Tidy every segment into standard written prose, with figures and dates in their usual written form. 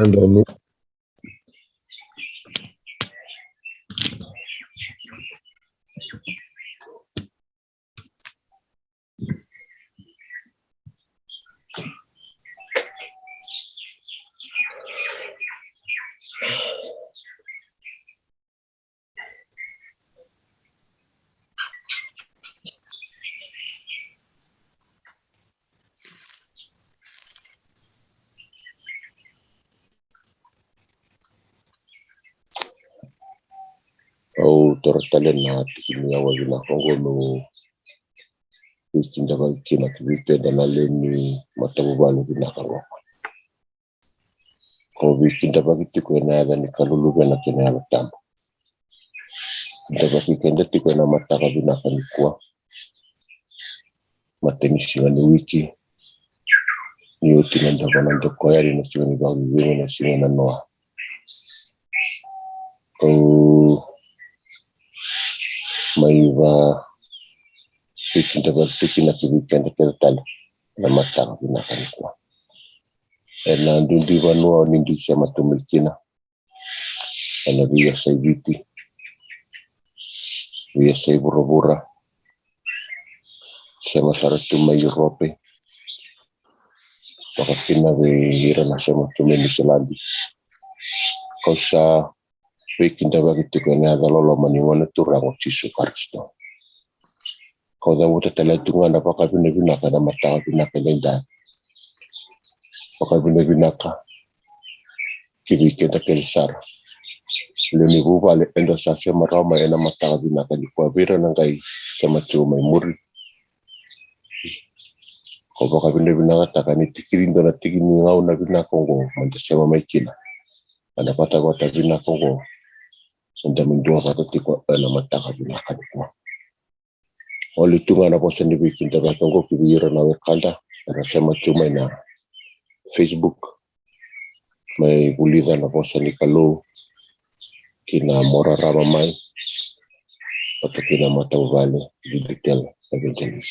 Andoni. Au torotale na tikimia wajina kongo no wikinda kina kibite na leni matabubalo binakaro ko wikinda bagiti ko na ada ni kalulu bena kina ya tambo ndaba kikenda tiko na mataka binakani kwa matenisi ni wiki ni uti na ndaba na ndoko yari na singa ni bagi wewe na singa na noa maiva wikinda bagiti na kibikenda keltale na mataka binakani kwa na ndundi vanua nindi chama tumikina ana via saibiti via saiburabura chama saratu mai Europe wakakina vira na chama tumeni selandi kosa wikinda bagiti ko na dalolo mani wana turango Yesu Kristo ko da wuta tala tungana pakabine binaka na mataka binaka lenda pakabine binaka kibikenda kelsara leni bubale enda sa chama rama ena mataka binaka ni kwa vira na ngai chama chuma muri ko pakabine binaka takani tikirindo na tikini ngau na binaka ngo manda chama maikina ana pata kota binaka ngo enda mindua kata tiko ena mataka binaka ni kwa oli tunga na posa ni bikinda batongo kibira na wekanda na chama chuma na Facebook mai bulida na posa ni kalu kina mora rama mai atau kina mata vale di detail evangelis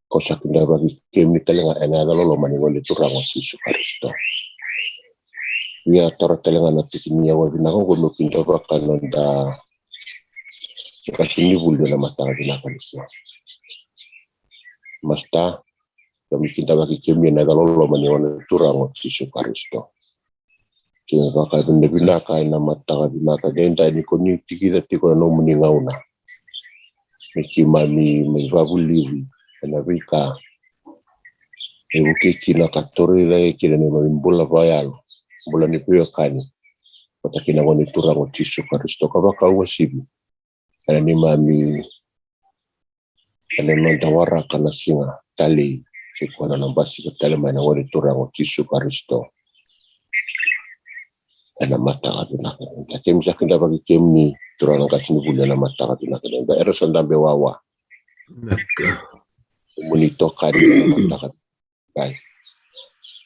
kosa kina bagi kemi telenga ena dalolo mani wali turango Yesu Kristo ya tara telenga na tikini ya wabina ko no kinto bakalonda kasini buldo na mata bina kanisa masta kami kinta bagi kemi na dalolo mani wali turango Yesu Kristo kina baka bina ka na mata bina ka denda ni ko ni tikida tiko no muni ngauna miki mami mibabuli na vika ebuke kina katori le kina ni mbula bayalo mbula ni pio kani patakina ngoni turango Yesu Kristo kabaka wasibi ana ni mami ana mandawara kana singa tali sikwana nambasi ka tali mana ngoni turango Yesu Kristo ana mata kabina takem sakenda bagi kemi turango kasini bulu na mata kabina kada era sondambe wawa monito kari na mata kai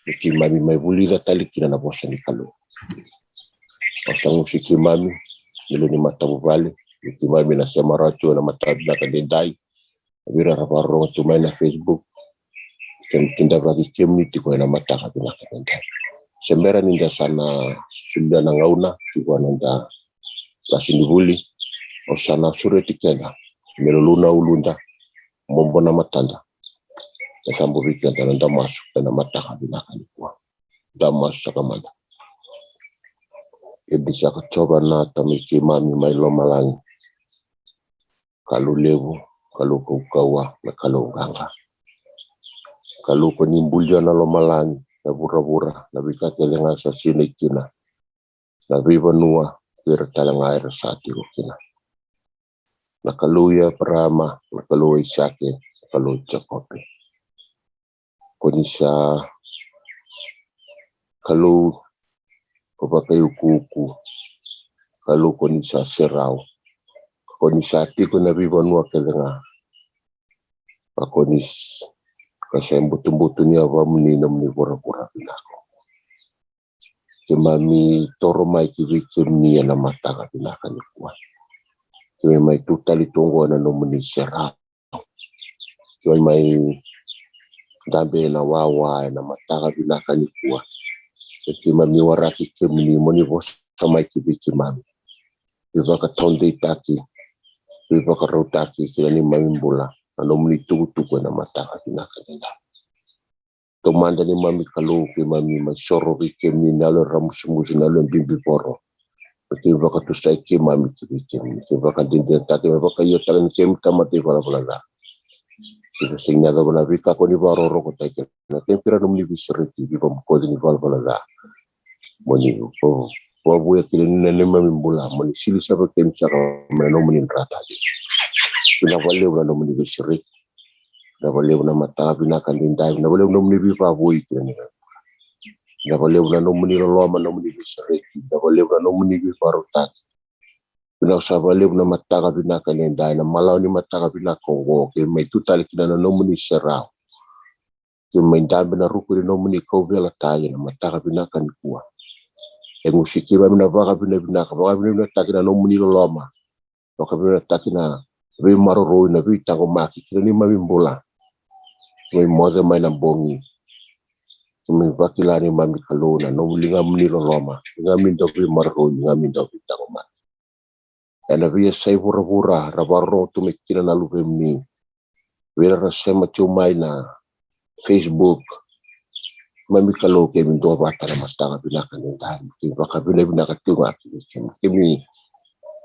iki mami mai bulida tali kina na bosa ni kalu osangu siki mami nilo ni mata bubale iki mami na sema racho na mata na kadendai vira raparo tu mai na Facebook kinda bagi kemi tiko na mata kabina kadendai sembera ninda sana sunda na ngauna tiko nanda lasini buli osana sureti kenda meluluna ulunda mombona matanda sambo wikenda nanda masuk na mata kabina kanikuwa damas sakamanda bisa coba na tamiki mami mai lomalangi kalu lebu kalu kawa na kalu ganga kalu ko nimbulja na lomalangi na bura-bura na bika kelenga sa sini kina na bibanua kira talanga air sati ko kina na kaluya prama na kalu isake kalu jakope konisa kalu pakai kuku kalu konisa serau konisa tiko na bibanua kelenga pakonis kasi butung-butungnya apa menina meni pura-pura binako kemami toro mai kibikimi na mata ka binakan kuat kemi mai tutali tunggu na meni serau kemi mai dabe na wawa na mata ka binakan kuat Ki mami waraki ke mini moni vos sama ki biki mami. Viva ka tonde itaki. Viva ka rautaki kila ni mami mbula. Ano muni tuku na mataka pinaka nila. Tomanda ni mami kalu ki mami masoro ke mini nalo ramusumuzi nalo bimbi poro. Viva ka tusai ki mami ki biki mini. Viva ka dinde taki. Viva ka iyo taki ni kemi tamati vala. Viva sinyada vala vika ko ni varo roko taki. Na kempira no muni visiriti. Viva mkozi ni vala. Moni po ya kile nene mami mbula moni sili saba kem saka meno moni rata di na wale una no moni bishiri na wale una mata bina kandinda na wale una moni bifa boy kile na wale una no moni lo ma no moni bishiri na wale una no moni bifa rota na sa wale una mata bina kandinda na mala ni mata bina kongo ke mai tutali kina no moni serao ke mai dambe na rukuri no moni ko vela taye na mata bina kan kuwa musiki ba mina baka bina takina no muni loma baka bina takina we maroro na we tango maki kila ni mami mbola we moze mai na bongi mi bakila ni mami kalona no linga muni loma nga mindo we maroro nga mindo we tango maki ana we sai vura rabaro tu me kila na lupe mi we ra sema tu mai na Facebook mami kalau ke min do bata na mastanga bina kan dan ki baka bina ka tunga ki mi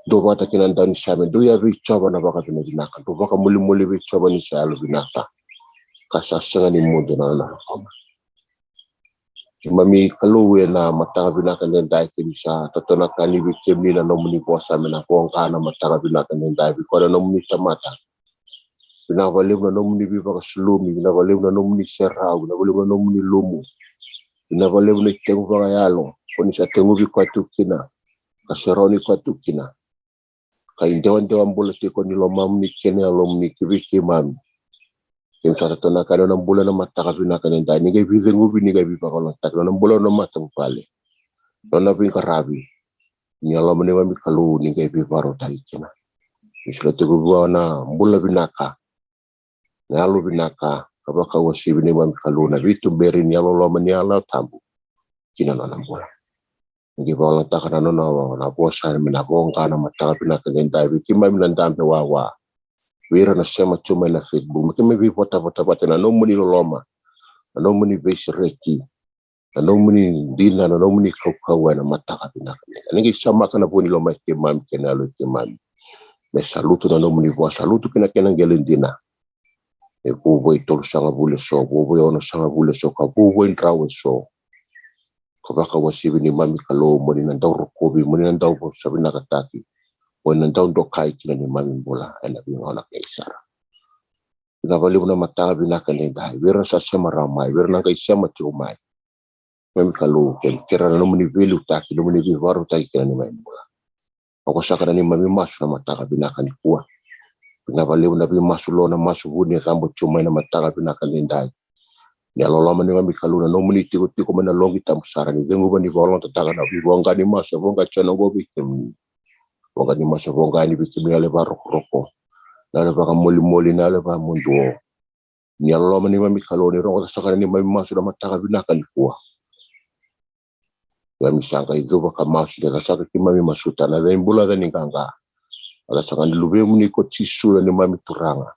do bata kinan dan shame do ya bi choba na baka bina kan do baka muli bi choba ni shalo bina ka sasanga ni mundo na mami kalau we na mastanga bina kan dan ki sa totona kali bi kemi na no muni bosa mena ko kana mastanga bina kan dan bi ko no muni tamata bina wale no muni bi baka slumi bina wale no muni serha bina wale no muni lumu ina vale vile tengu vanga yalo koni sa tengu vi kwa tukina kaseroni kwa tukina ka indewa mbula te koni lo mamni kene lo mni kibiki mami kem sa tona kana na mbula na mataka vina kana ndai ni ge vize ngubi ni ge vipa kono takna na mbula no mata pale nona vin karabi ni lo mni mami kalu ni ge vipa ro tai kina islo te gubwa na mbula vinaka na alu vinaka kabaka wasi bini mami kalu na vitu beri ni alo lo mni ala tambu kina na mbula ngi bola takana no na bosa na bonga na mataka bina kenda bi kimba mina ndambe wa wira na sema chuma na Facebook mkeme vi vota na no muni loma no muni besireki na no muni dina na no muni kaukawa na mataka bina kenda ngi sama kana boni loma ke mam kena lo ke mam me saluto na no muni bo saluto kena ngelendina e bubo itol sanga bule so bubo ono sanga bule so ka bubo intrawe so kabaka wasibi ni mami kalo moni na ndau rokobi moni na ndau sabina kataki moni na ndau ndokai kila ni mami mbola ena bingola kaisara ina vali una mataga bina kalenda wira sa sema ramai wira na kaisema tiumai mami kalo kera na moni velu taki no moni vivaru taki kila ni mami mbola ako saka ni mami masu na mataga bina kanikuwa ina vali una bi masu lo na masu buni sambo tiumai na mataga bina kalenda ni alolama ni mami kaluna no muni tiko mana longi tam sara ni dengu bani bolon tataga na bi bonga ni masa bonga chana go bikem bonga ni masa bonga ni bikem ale roko na le baka moli na le ba mundo ni alolama ni mami kaloni rongo saka ni mami masu da mataga binaka ni kuwa ya misanga izuba kama masu de saka ki mami masuta na mbula da ninganga ala saka ni lube muni ko tisura ni mami turanga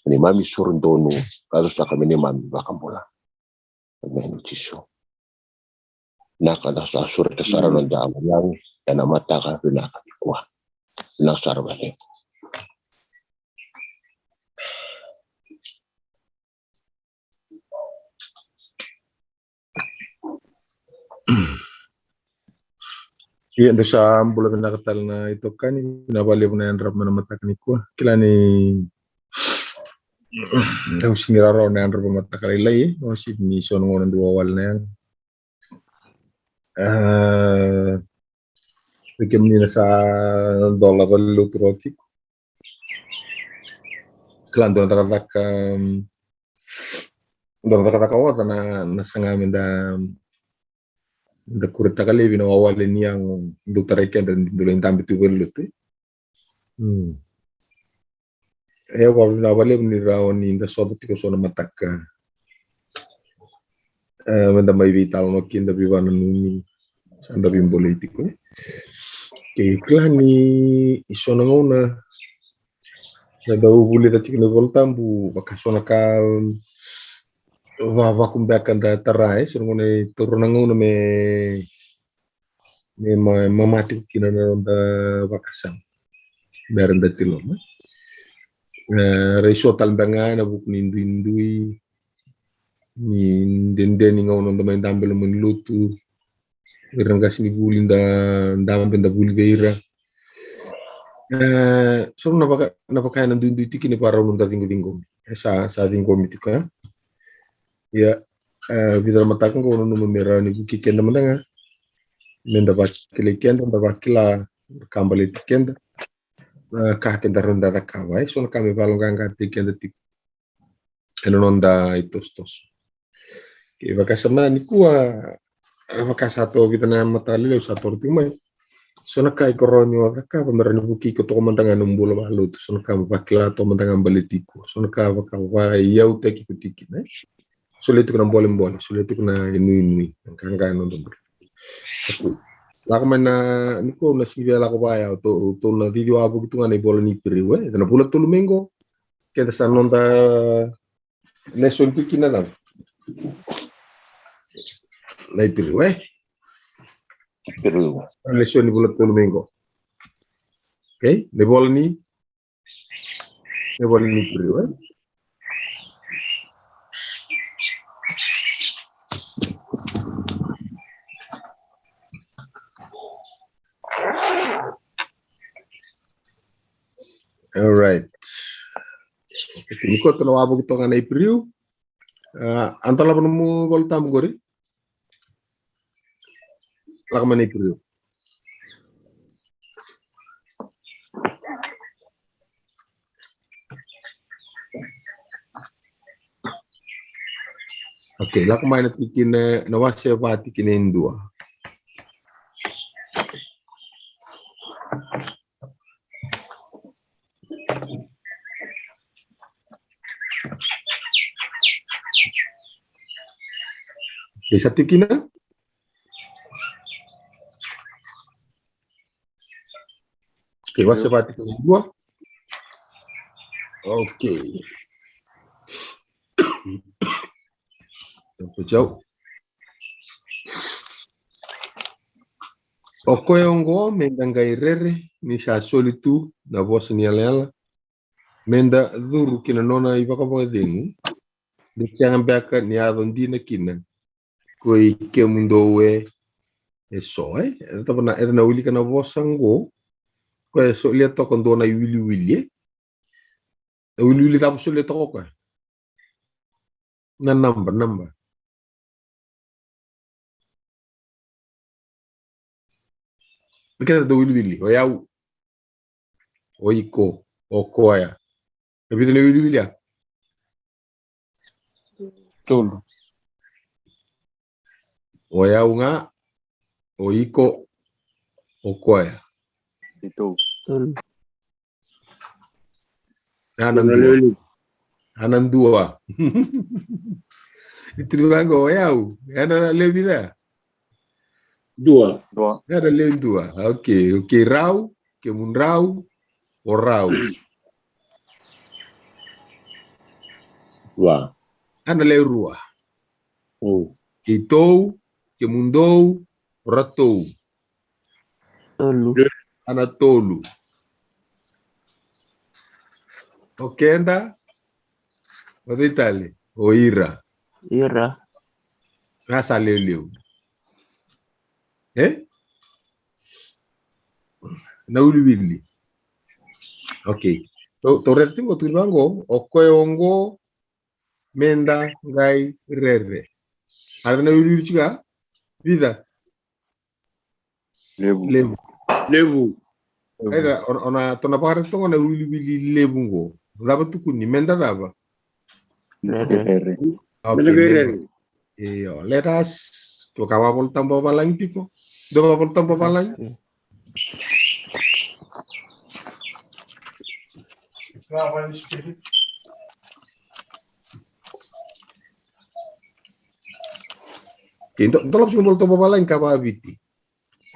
ni mami sorondonu ala saka ni mami bakambola men tisu nakada sa sura tasara nanda yang yana mataka binaka kwa na sarvale Iya ndo sa mbula binakatal na ito kani nabali mo na yan rap na matak ni kwa kila ni daw siniraraw na yan rap matakal ilay o si ni son ngonon duwawal na yan bigyan nila sa dola valut roti klan doon nakatak awat na nasangamin da kurita kali binawawali niyang dutarekan dan dulu yang tampil tuh lutu. Kalau binawali binirawan ni inda sodo tiko sona mataka. Menda mai vital no kinda bivana nuni sanda bim politiko. Ke klani isona ngona da ubuli da tikne voltambu bakasona ka va kumbakan da tarai so ngone turuna ngona me mamati kina da bakasan berenda tiloma. Reiso talbanga na buk nindui ni dende ni ngona da main dambel mun lutu iranggas ni bulin da dambel da buli veira. So napaka na dundu tiki ni para ulun da tinggo sa tinggo mitika ya vidar matakan ko no mera ni buki kenda mandanga menda bakile kenda da bakila kambale tikenda ka kenda ronda da kawai so kami balonga ngati kenda tik enonda itostos ke vakasana ni kuwa vakasato vitana matali le sator timai sona kai koroni waka pamerani buki ko to mandanga numbula balu to sona ka bakila to mandanga baletiku sona ka bakawa yau teki kutiki ne sulit kuna mbole sulit kuna inui kanga no domber lako mana niko na sivia lako baya to na video abu gitu ngane bola ni priwe na pula tulu mengo keda sanonda leson pikina na lai priwe Peru. leson ni pula tulu mengo. Okay, le bola ni priwe. All right. Niko tono abu gitu ngane priu. Antala penemu voltam gori. Lakamane priu. Oke, lakamane tikin na wase pa tikin indua. Bisa tikina? Oke, wase pa tikin indua. Oke. Jauh. Okoe ongo menda ngairere ni sa solitu na vosa ni alela menda dhuru kina nona ivaka dengu de tiang beka ni adondina kina koi ke mundo we esoe eta na wili kana vosa ngo ko so lia to kon dona wili tapu so lia to ko na number Kita do wili o yau o iko o koya e bidele wili ya Tulu. o yau nga o iko o koya Itu. anan dua Itiriwango o yau ana levida Dua. ada len dua oke rau ke mun rau o rau Dua. ana le rua Oh. itou ke mun dou ratou Tolu. ana tolu oke anda o ditali o ira Ira. asa leleu na wili oke to retingo tiriwango o koyongo menda ngai rere ada na wili juga vida Lebu. Eda ona tona pare to na wili lebungo laba tukuni menda daba Rere. okay iyo let us to kawa voltam babalang tiko do voltam babalang Então sing bol to babala in kaba biti.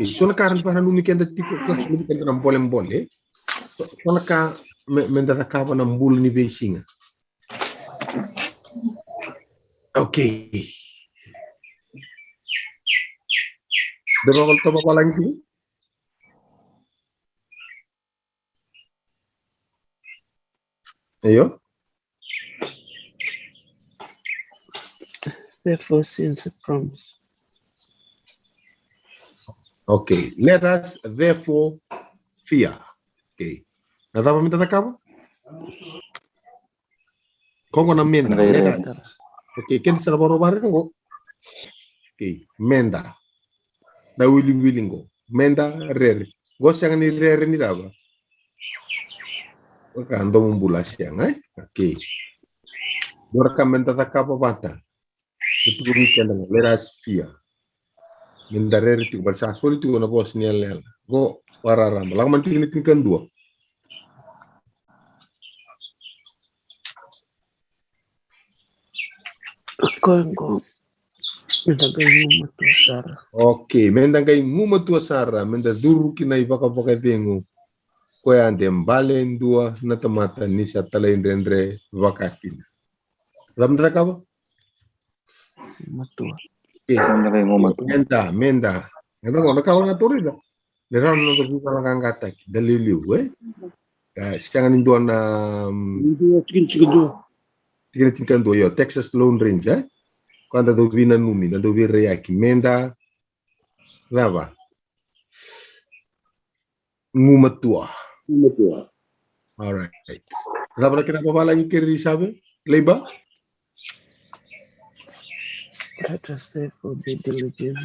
So na karan para numi kenda tiko kelas numi kenda nam bole. So na ka menda ta kaba nam bul ni besinga. Okay. Dero to babala ngi. Ayo. Therefore, since a promise. Okay, let us therefore fear. Okay. Nada minta takapa? Kongo na menda. Okay, kenda sa baro bare ko. Okay, menda. Da willing go. Menda rere. Go siang ni rere ni daba. Okay, ando mumbula siang, Okay. Dora ka menda takapa bata. Itu kenda let us fear. Menda rere tu balsa soli tu na bos ni alel. Go pararam. Lang man tingin dua. Kongo. Mendagay ngumatu sara. Okay, mendagay ngumatu sara. Menda duru kinay baka tengu. Koya ande mbale ndua na tamata ni sa talay ndendre vakakin. Zamdra ka ba? Matua. Okay. Menda. Ngano ko nakaw na turi da. Neran no to buka lang kata daliliw siya ndua na tingin do yo Texas Lone Ranger. Quando do vina numi, na do vir aqui menda lava. Ngumatua. All right. Sabe na kina babala ni kiri sabe? Leba? Let us therefore be diligent.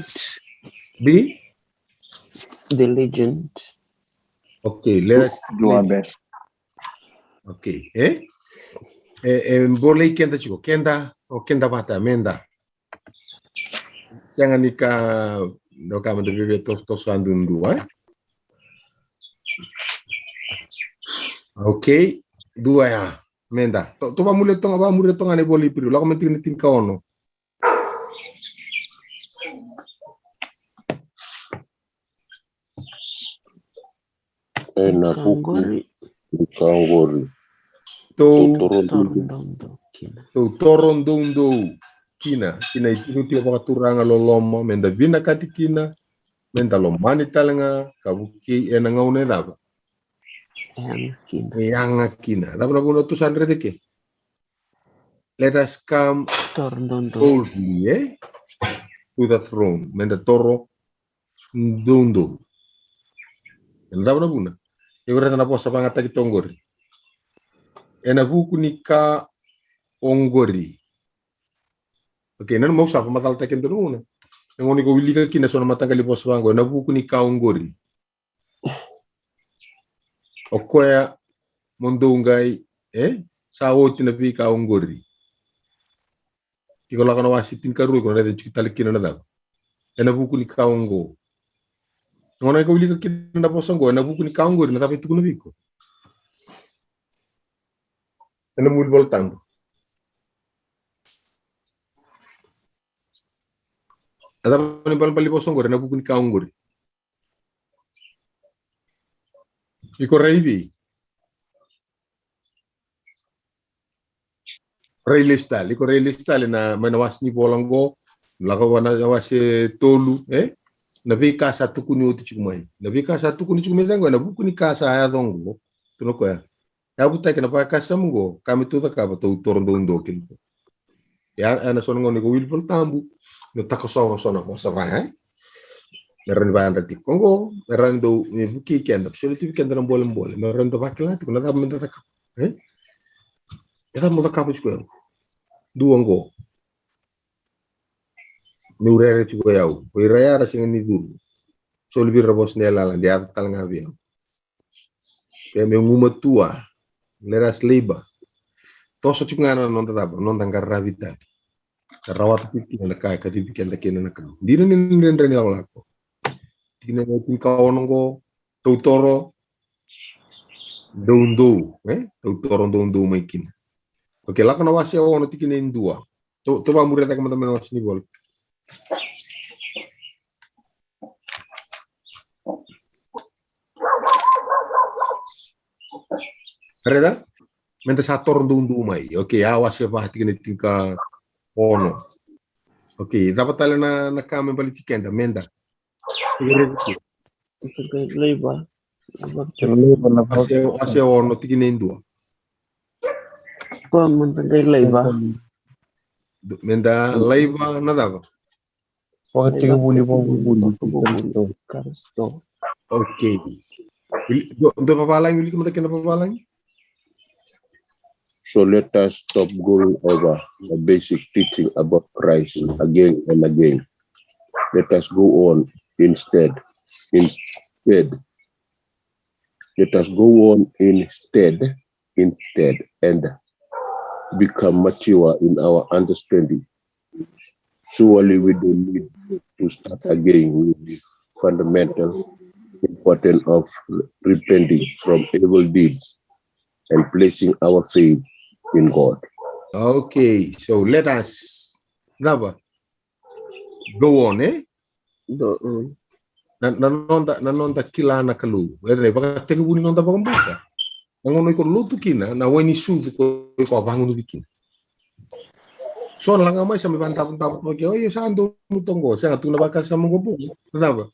Be Diligent. Okay, let us do our best. Okay, boleh kenda chico, kenda o kenda bata menda. Siang ni ka no ka mende vive tos andundu, Okay, dua ya menda. To ba muletong ane boli piru. Lako mentin tin ka ono. Kangori. Torondondo kina itu tio baka turanga loloma menda vina kati kina menda lomani talanga kabuki enanga une daba yang kina daba na tu sandre de ke let us come boldly to the throne menda toro ndondo daba na buna yore na posa banga taki tongori ena buku nika ongori. Okay, nan mau sa pamatal taken dulu na. Ngoni ko wili ka kina so na matanggali pos bango na buku nika ongori. Okoya mondongai sa oti na bi ka ongori. Kiko la kana wasitin karu ko na de chitali kina na da. Ena buku nika ongo. Ngoni ko wili ka kina na posango na buku nika ongori na tapi tu na biko. Ena mul voltando. Ada pali posong gore na buku ni kaung gore. Iko reibi. Iko reilestal na manawas ni bolango, lako wana wase tolu, na bi kasa tukuni uti chumai. Na bi kasa tukuni chumai dango na buku ni kasa ya dongo. Tuno ko ya. Ya buta ke na pa kasa mungo, kami tu ta ka to torondo ndokin. Ya ana songo ni ko wilpol tambu. No tako sono mosa vai meron ba anda ti kongo meron do ni buki kenda so ti kenda na bolem meron do bakla ti kuna da menda tak esa mo ta kapu ko duongo ni urere ti ko yaw ko iraya ra sing ni dur so li rabos nela la dia tal nga bi ke me nguma tua leras liba to so ti ngana non ta gravita rawat pipi na kai ka pipi kenda kena na kan dina ni ndendre ni awla ko dina ni ka onongo toro dondo dondo maikin oke la kana wasi ono tikine ndua to ba mureta ka mata was ni bol Reda? Menta sator ndu mai. Oke, awas ya bah tinggal tingka ono. Oke, dapat tali na kami balik tikenda menda. Nagay labor. Ase ono tingin indua. Kung nagay labor. Menda laiba nadava. Wakati buli Karisto. Oke. Do papalang wili kemana kena papalang? So let us stop going over the basic teaching about Christ again and again. Let us go on instead. Let us go on instead and become mature in our understanding. Surely we don't need to start again with the fundamental importance of repenting from evil deeds and placing our faith in God. Okay, so let us go on, eh? Go on. Nanonda kila na kalu. Wede baka tege buni nonda baka mbuka. Nangono iko lutu kina na weni suzu ko bangun bikin. So langa mai sampai bantap-bantap lagi. Oh iya sando mutongo. Saya nggak tuna bakal sama gobo. Kenapa?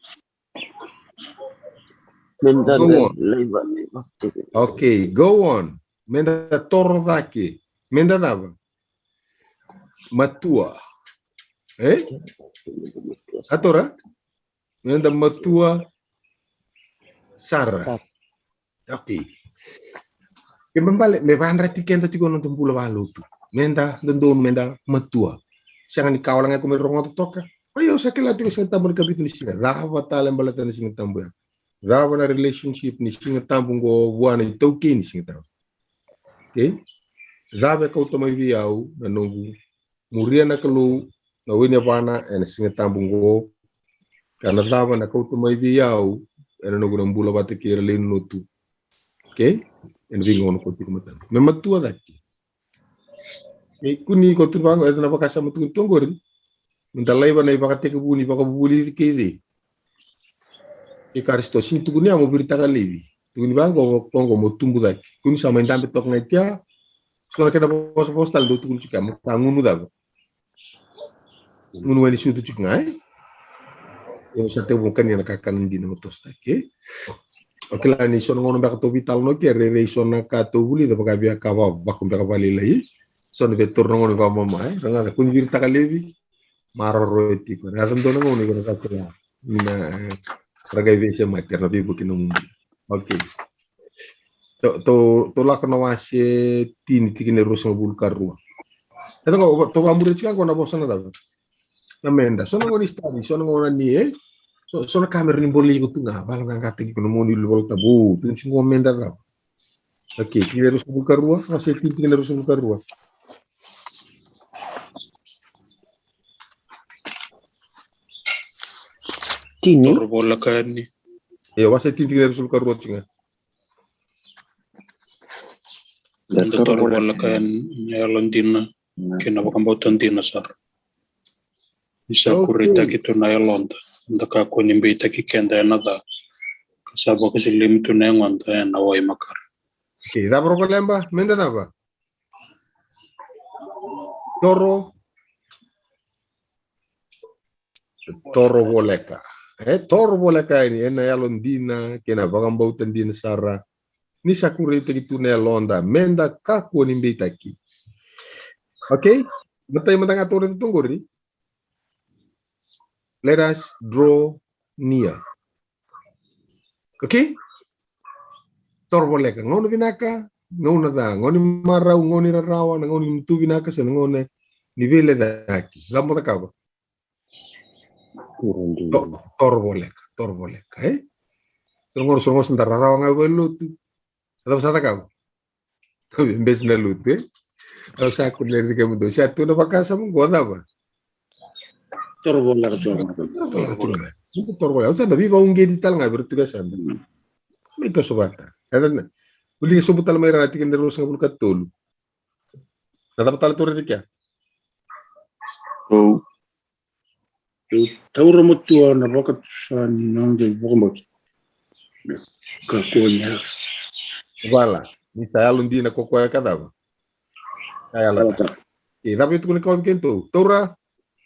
Okay, go on. Menda torvaki. Menda apa? Matua. Atora? Menda matua Sara. Okay. Kembali, me vandra tikenta tiko nonton bula walu tu. Menda dondon menda matua. Siang ni kawalan aku merongo toka. Ayo sakila tiko sing tambun kabitu ni singa. Rawa talen balatan ni singa tambu. Rawa na relationship ni singa tambu go buana itoki ni singa tambu. Okay? Rawa kau tomai viau na nongu. Muria na kalu na winya bana en singa tambu go. Karena rawa na kau tomai viau en nongu na bula bate kira lin lotu. Okay? En vingon ko tiko matan. Me matua daki. Kuni ko tu bango eta na bakasa matu tonggorin. Mentalai bana ibaka teke buni baka buli kiri. Karisto sing tuguni amo berita kali. Tuguni bango kongo mo tumbu daki. Kuni sama indambe tok ngetia. Sona kena pos postal do tuguni kika mo tangunu dago. Ngunu wani sutu cik ngai. Yo sa te bukan yana kakan di no tos daki. Oke lah ni sona ngono baka to vital no ke re sona ka to buli da baka bia ka ba bakum baka bali lai. Sono betur ngono ba mama ranga kun bir takalevi maro roti ko na tondo ngono ko katela na ragai vese materno bi bukin mundo. Okay, to la kono wase tini tikine ruso bul karua eto ko to amure chika ko na bosana da na menda sono ngoni stadi sono ngona ni sono kamera ni bolli ko tunga bala ngati ko no moni lu volta bu tun singo menda da. Okay, tikine ruso bul karua wase tikine ruso bul karua. Tini. Torbola kani. Ya wasa tinti resul karua tinga. Anda torbola kan nyalondina kena bakambotan dina sar. Bisa kurita kitu na yalonda. Anda ka ko nimbe taki kenda nada. Kasaba kasi limitu na ngonda na wai makar. Okay, da problema menda napa? Toro boleka. Toro boleka ini ena yalondina kena bagambautan dina sara. Ni sakurita gitu na yalonda menda kaku nimbe taki. Okay? Matay matang aturan tunggu ni. Let us draw near. Okay? Toro boleka. Ngono binaka, ngono da, ngoni marau, ngoni rarawa, ngoni mutu binaka sa ngone nivele daki. Lamo ta kaba. Toro boleka, eh? Songo sentar rarawa nga lutu. Alam sa ta kaba. Imbes na lutu, eh? Kalau sa kun leri kamu do, siya tu na bakasa mo goda ba? Toro bolak jo. Toro boleka. Sa nabi ko unge dital nga bertugasan. Ito subata. Kada uli subutal may rati kin derus nga bulkat tulu. Natapatal to rin kya. Oh. Tauro mo tuwa na bakat sa nang jay bukamot. Kakunya. Wala. Ni saya lundi na koko ya kada. Saya lata. Tapi itu kau bikin tuh. Tora,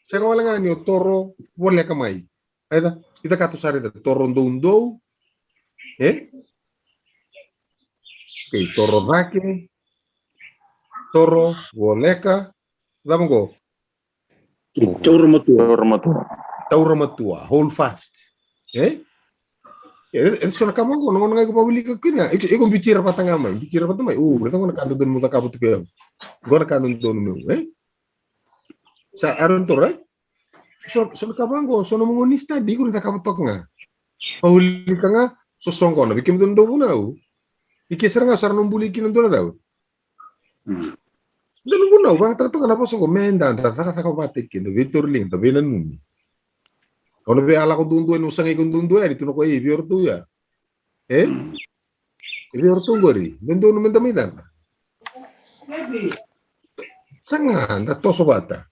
saya kau lengan yo toro boleh kamai. Ada kita katu sari itu toro undo. Oke, toro rake, toro woleka, dá go. Tauro matua, hold fast. Itu sono kamu go, nongon ngai ko pabili ka kina. Iko bicara patang amai. Berarti ko nakando don muta kabut ko. Go nakando don mo, Sa aron to, right? Sono kamu go, sono mongonista di ko nakabut ko nga. Pahuli ka nga, sosongko na bikin don do na. Ikisar nga sarang numbulikin don na daw. Doon mo na, bang tato ka na po sa komenda, tatakabatik, Victor Ling, tabi na numi. Kalau be ala ko dunduan usang ikon dunduan itu no ko bior tu ya. Bior tu gori. Dunduan no mendamida. Sangan da to sobata.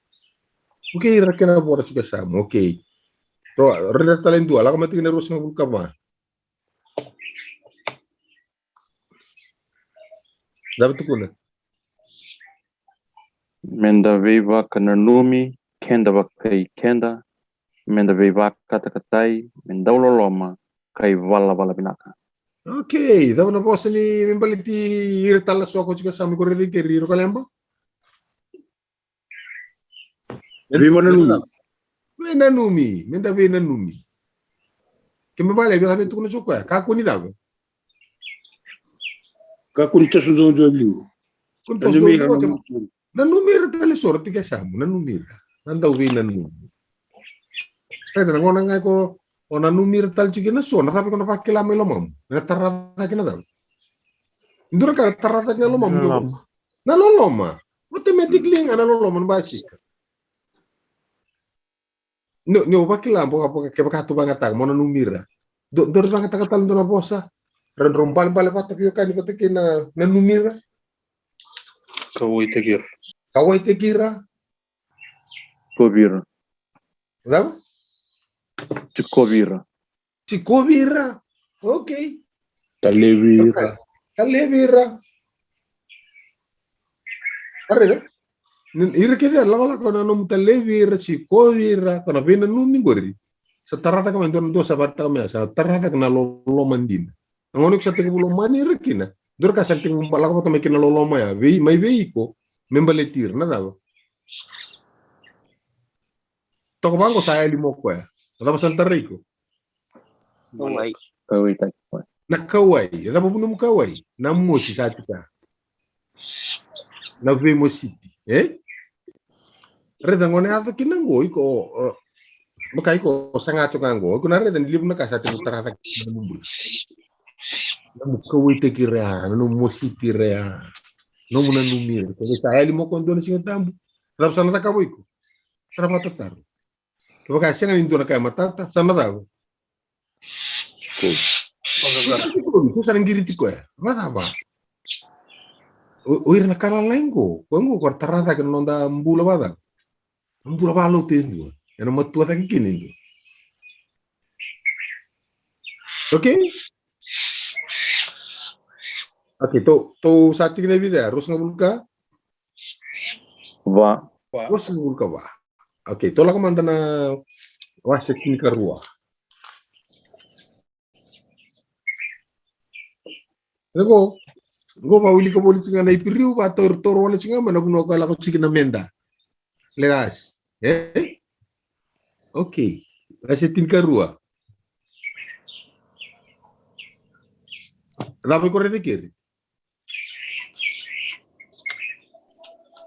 Oke, rakena bora juga sama. Oke. To reda talento ala ko mati na rus ng kama. Dapat ko na. Menda veiva kana numi, kenda bakai kenda. Menda veiva kata-katai, menda uloloma, kai vala binaka. Oke, dapat na po sa ni membaliti irtala so ako juga sama ko redi keriro kalemba. Vena numi, menda vena numi. Keme bale ga habetu kuno sukwa, ka kuni dago. Ka kuni tasu do biu. Kuntos do. Na numira tale sorti ka samu, na numira. Nanda vena numi. Reda ngona ngai ko ona numir tal juga na so na tapi kono pakai lama lomam na tarata kina daw indura ka tarata kina lomam na loloma automatically nga na loloma ba chika no pakai lambo ka katu banget tag mona numira do banget tag tal do na bosa ran rompal bale patok yo kan patok na numira Kawai tekira Kovira. Daw Cikovira. Okay. Talevira. Arre, ira kede la kono no talevira Cikovira kono bena numi gori. Sa tarata ka mandon do sa batta me sa tarata na lolo mandin. Ngono sa tingin lo mani rekina. Dur ka sa tingin bala ko to me kina lolo ma ya. May veiko membaletir na daw. Toko bango sa limo ko ya. Tama Santa Rico. Kawai tak. Na kawai, ada puno mo kawai. Na mosi sa atika. Na Vemo City, Reda ngone ato kinango iko makai ko sangacho kango. Ko na reda nilib na ka sa ating tarata na mumbu. Na mo kawai te kira, no mo city rea. No mo na numir. Ko sa ali mo kondo na singa tambo. Rap sana ta kawai ko. Sara patatar. Baka siya nga nindo na kaya matata, sama daw. Ito sa nanggiriti ko Mata ba? Uir na kalalengo. Kung ko tarata ka nung da mbula ba daw? Mbula ba lo tendo? Yan ang matuwa sa kikinin. Okay? Okay, to sa ating na video, Ros nga bulka? Va. Ros nga bulka ba? Okay, tolak manda na wasit ni karua. Go pauli ko boli singa na ipiriu ba tor wala singa mana kuno kala ko sikina menda. Leras. Okay. Wasit ni karua. Dapat ko rede kiri.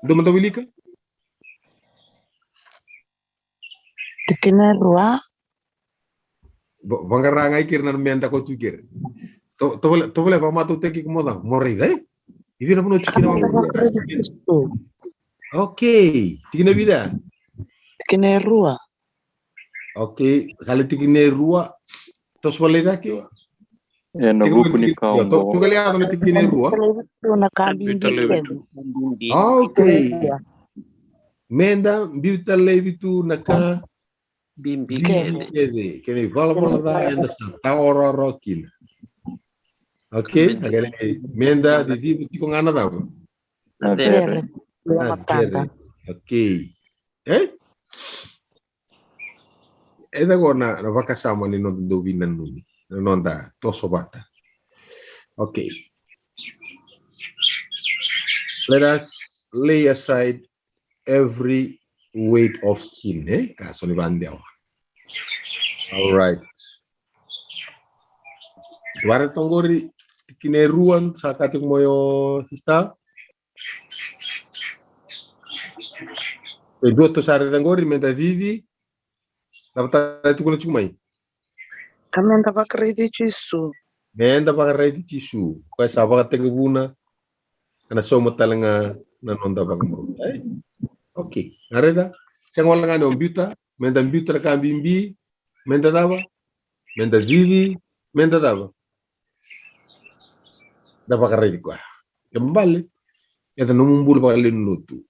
Domanda wilika? Tikina rua. Bangaranga ikir na menda ko tukir. To boleh pamatu teki kumoda morida Ivi na puno tikina Okay, tikina vida. Tikina rua. Okay, kali tikina rua tos boleh daki. No grupo ni kau. Tu kali ato na tikina rua. Na kambi Okay. Menda bibita levitu naka Bimbi kede. Kene vala da enda sa taora rokin. Okay, agora menda de tipo tipo ngana tava. Vere. Lua matanda. Okay. Eda agora na vaca sama ni no do vinan nuni. Non da toso bata. Okay. Let us lay aside every weight of sin, Kaso ni bandiaw. All right. Dwara tongori kineruan sa kating moyo hista. Dua to sare tongori menda vivi. Dapat itu kuna cumai. Kami anda pakai cisu. Menda pakai di tisu. Kau sabak tegubuna. Karena semua talanga na nonda bagamo. Okay. Areda. Saya ngolang ane ombuta. Menda ombuta na kambimbi. Menda dava. Menda vivi. Menda dava. Da pakai di kwa. Kembali. Kita numbul pakai nutu.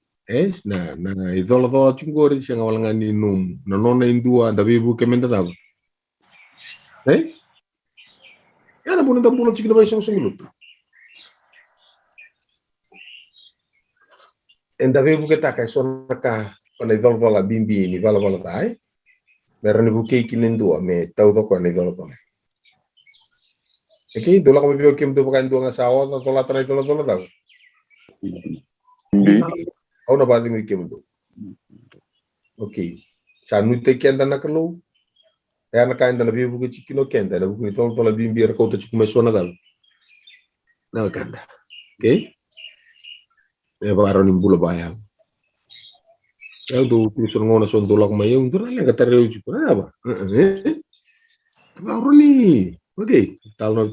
Na idolo chungori siya ngolang ane num. Na nona indua. Da vivu ke menda dava. Yana puno da puno chikino ba isang sunguluto. Enda ve buke taka sona ka pana idol vola bimbi ni vala tai. Mera ni buke kinin dua me tau to kone idol to. Eki dola kami vio kim tu bukan dua ngasawa to tola tara idol tau. Au na bading wi kim tu. Okay. Sanu te kenda na kalo. Ya na kain dana viu buke chikino kenda na buke tol tola bimbi ra kota chikume sona dal. Na kanda. Okay? Ya baro ni bulo bayang. Ya do tuson ngona son dolak mai un dura la gatareu chuko na ba. Baro ni. Okay, talno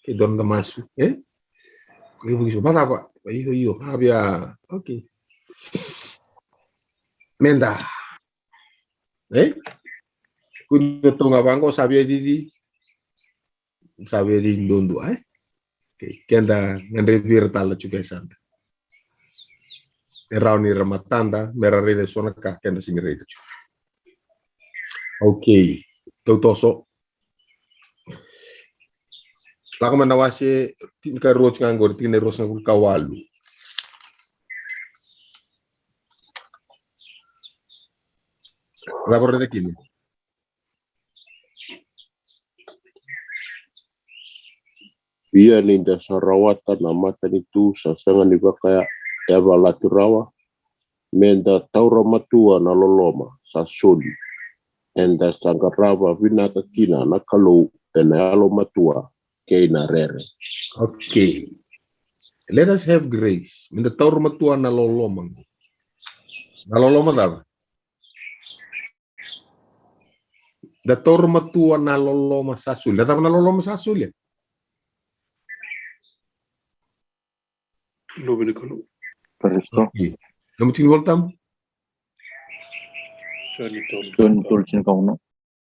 ke don da masu, Ibu iso bata ba. Iyo habia. Okay. Menda. Kuno tonga bango sabia di ndondo Okay, kenda ngandrevir tala juga santa. Rauni ramatanda merare de sona ka kenda singre. Okay, totoso. Laka manawasi tin ka roach ngangor tin ros ngul kawalu. Rapor de kini. Ia ninda sarawata na matan itu sasangan ni kaya ya balaturawa menda taura matua na loloma sa soli enda sangarava vinaka kina na kalau ena alo matua ke na rere. Okay. Let us have grace. Menda taura matua na loloma. Na loloma dava. Da taura matua na loloma sa soli. Da na loloma sa soli. Lobi kalau Peristo. Namu tin voltam. Tun tulcin kau no.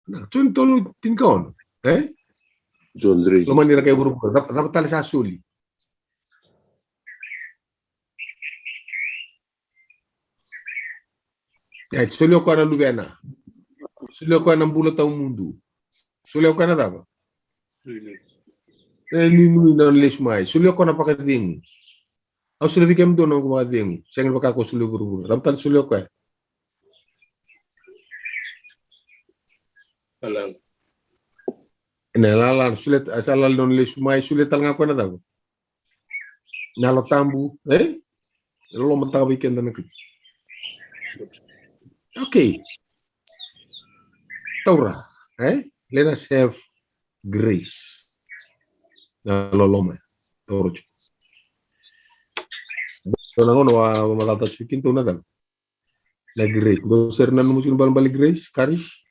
Nah, tun tolu tin kaon. John Dre. Lo manira kay buru. Dapat tali sa soli. Ya, soli ko na lubena. Soli ko na bulat ang mundo. Soli ko na dava. Ni na les mai. Soli ko na pakading. Au suli bikem dono ko mading. Sengel baka ko suli buru. Dapat suli ko. halal. Nalalan sulit asalal non les mai sulit tal ngako na daw. Nalo tambu, lo mentang weekend na. Okay. Taura, let us have grace. Nalo loma. Tauro. Doon ako nawa matatouch bikin to na dal. La grace. Do ser na numusin balik grace, Karish.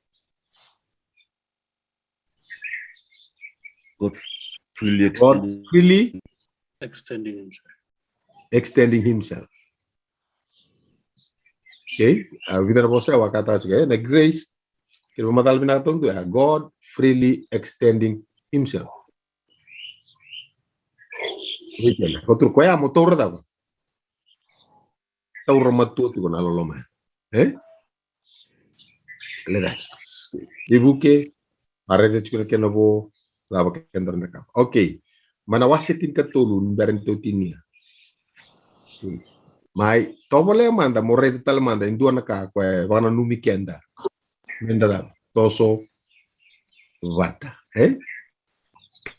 God freely extending himself. Okay, kita na po sa wakata juga na grace. Kaya matal binatong to God freely extending himself. Wait, otro kuya motor daw. Tauro matu tu na loloma. Ledas. Ibuke arede chukuna kenabo lava kendra na. Okay. mana wasitin katulun bareng totinia. Mai tobole manda morete tal manda indua naka kwa wana numi kenda. Menda toso vata.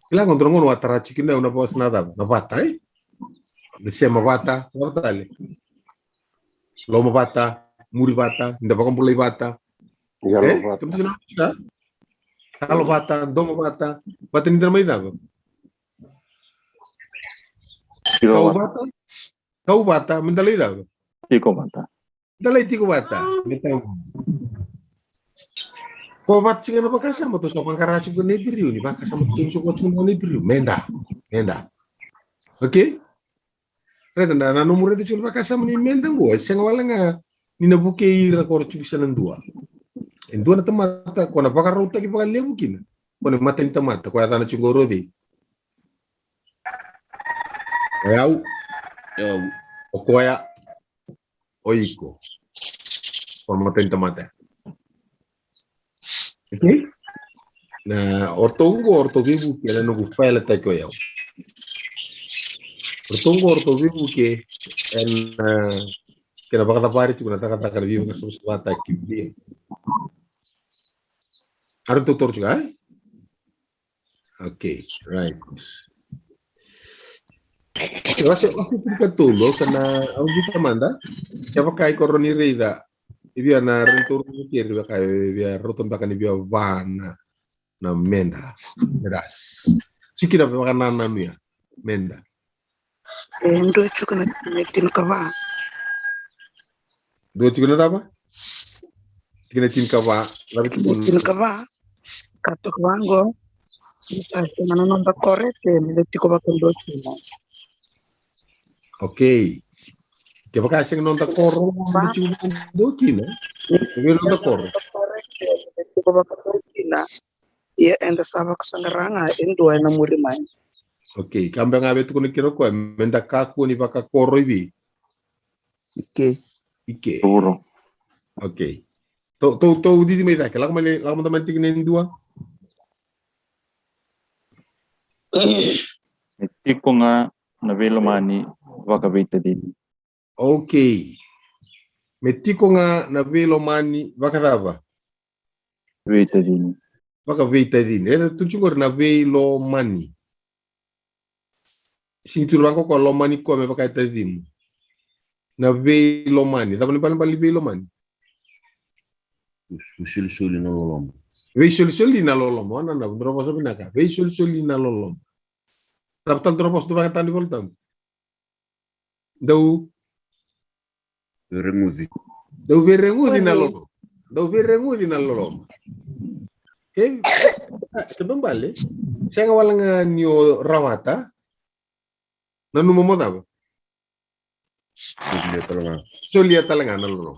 Kila ngono watara chikina una pos nada na vata Sema vata, vata Loma vata, muri vata, inda bakon pulai vata. Kamu sino vata? Kalau vata, doma vata, vata ni termai dah. Kau vata, mendalai dah. Tiko vata. Dalai tiko vata. Kau vata sih kan apa kasar, mau tuh sopan karaci gue nebiriu nih, bakal sama tuh sopan cuma nebiriu, menda. Oke? Reda na nomor itu cuma bakal sama nih menda gue, saya ngawalnya nggak, nina buke ira kor cuma sanan dua. Endua na tamata, kau na bakal rota kita bakal lihat mungkin, kau na mata ni tamata, kau ada na cungoro di. Kau Okoya oiko. Kau mata ni tamata. Okay? Na orto vivo que era no gufela tá que eu. Orto vivo que na baka tapari tu na taka vivo na subsubata que dia. Aron tutor juga? Okay, right. Kasi tulo sana ang kita manda. Kaya kai koroni reida. Ibia na rentur kiri bakai ibia roton bakan ibia vana na menda beras. Sikira bakan nana ya menda. Endo chuka na tin kava. Do chuka na apa? Tikina tin kava. Tin kava. Katok wango. Isa semana nomba korete tiko bakan do chuna. Okay. Kaya baka siyang nonta koro do kina. Kaya nonta koro. Tiko bakan do chuna. Ia enda sabak sangaranga endo na muri mai. Okay, kambang abe tu kuno kiro ko menda kaku ni baka koro ibi. Ike. Puro. Okay. To di may tak. Lak mo naman tingin dua. Tiko nga navelo mani vakavita din. Okay. Metiko nga na velo mani vakadava. Vita din. Vakavita din. Era tuchungor na velo mani. Sintulang ko lo mani ko me pakaita din. Na velo mani. Tapos paling velo mani. Usul-usuli na lolom. Visual na lolom. Ano na? Dropos sabi naka. Visual na lolom. Tapos dropos tu bakit tani voltam. Daw Remudi. daw verengudi na lolom. Okay. Kebambali. Saya ngawalang nyo rawata. Nanu momoda ba? Sulia talaga na lolom.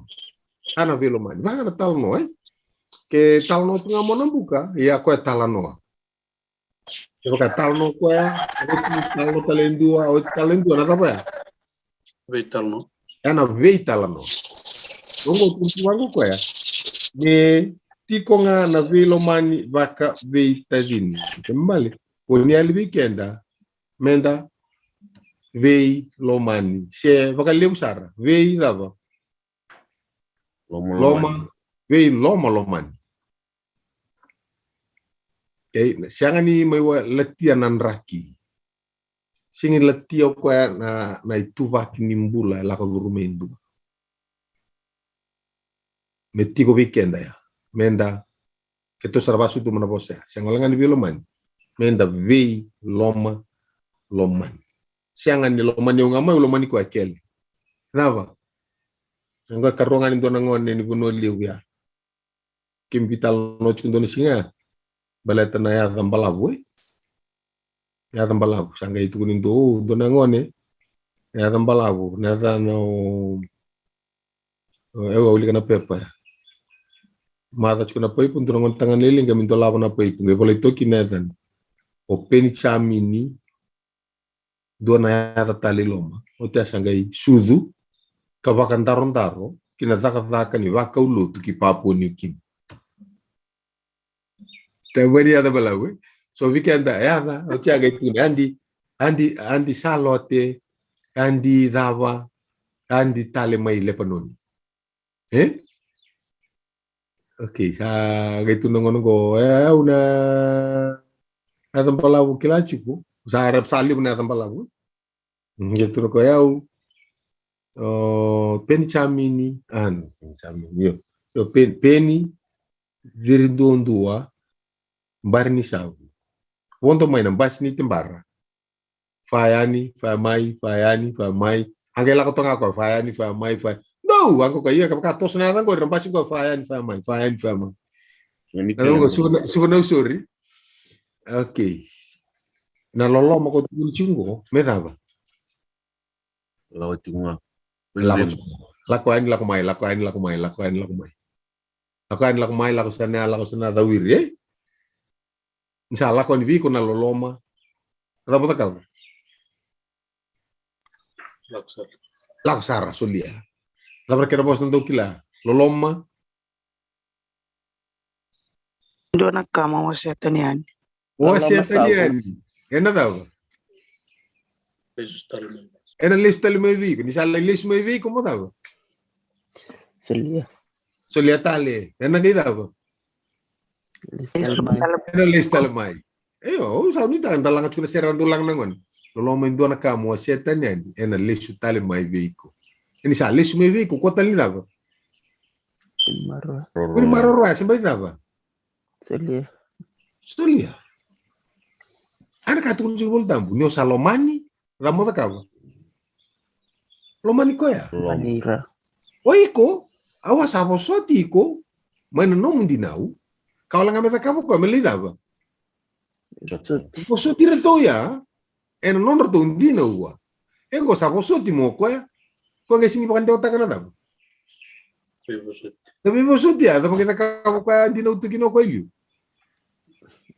Ana velo mani. Baka na talno Ke talno tu nga mo nang buka. Iya ko talano. Kaya talno ko talno talendua o talendua na tapa ya? Vital, no? Ana veitalano. Ongo tuwango ko ya. Me tiko nga na velo mani baka veitadin. Kembali. Kuni ali weekenda. Menda vei lomani. Se baka leusara. Vei dava. Loma. Vei lomani. Okay, sianga ni may latian ng raki. Singin latio ko na ituva kinimbula la ko rumendo. Metiko weekenda ya. Menda keto sarbasu tu mana bosa. Siangalangan di loman. Menda vei loman. Siangan ni loman yung amay loman ko akel. Nava. Nga karongan ito nangon ni buno liw ya. Kim vital no chundo ni singa. Baleta na ya tambalabu ya tambalabu sangga itu kuning do nangon ya tambalabu nada no ewa uli kana pepa mata chukuna pai pun turangon tangan liling kami to labo na pai pun boleh toki nedan o peni chamini do na ya tali loma o te sangga sudu kabakan taro kina taka ni waka ulu tu ki papu ni kim Tewari ada balawe. So weekend ya na o tia ga tu andi andi salote, andi dava, andi tale mai lepanoni. Oke, sa gitu nongo una palabu kilachiku, sa harap salib na palabu. Gitu ko pencamini, pencamini, yo peni dirindondua barni sabu. Wonto mai na basni timbara. Fayani, Fayani. Angela ko tonga ko Fayani, Fayani. No, angko kaya kapag tos na ko rin basi ko Fayani. Ano ko suno sorry. Okay. Nalolo mo ko tulungo, medaba. Lawa tinga. Lakuan lakumay. Lako sana dawir eh. Insya ko ni ko naloloma. Ano ba ka? Laksara solia. La perché bos non kila. Loloma. Ndo na kama wasetani yani. Wasetani. Ena daw. Ena lista le mevi, ni sala lista mevi como daw. Solia tale. Ena gay daw. Ena lista le mai. Sa ni tan dalangat ko na serang dulang nangon. Loloma indo na kama wasetani yani. Ena lista tale mai veiko. Ini sa lista mevi ko tali daw. Maroro sembari daw. Solia. Ana katun jibol dambu nyo Salomani ramo da kawa. Lomani ko ya. Manira. Oiko awa sabo soti ko mana no mundinau. Kau lang ameta kawa ko melida ba. Po soti reto ya. En non reto ndinau wa. Engo sabo soti mo ko ya. Ko ngesini pakan dota kana da. Tapi po soti ya, tapi kita kawa ko ndinau tukino ko ilio.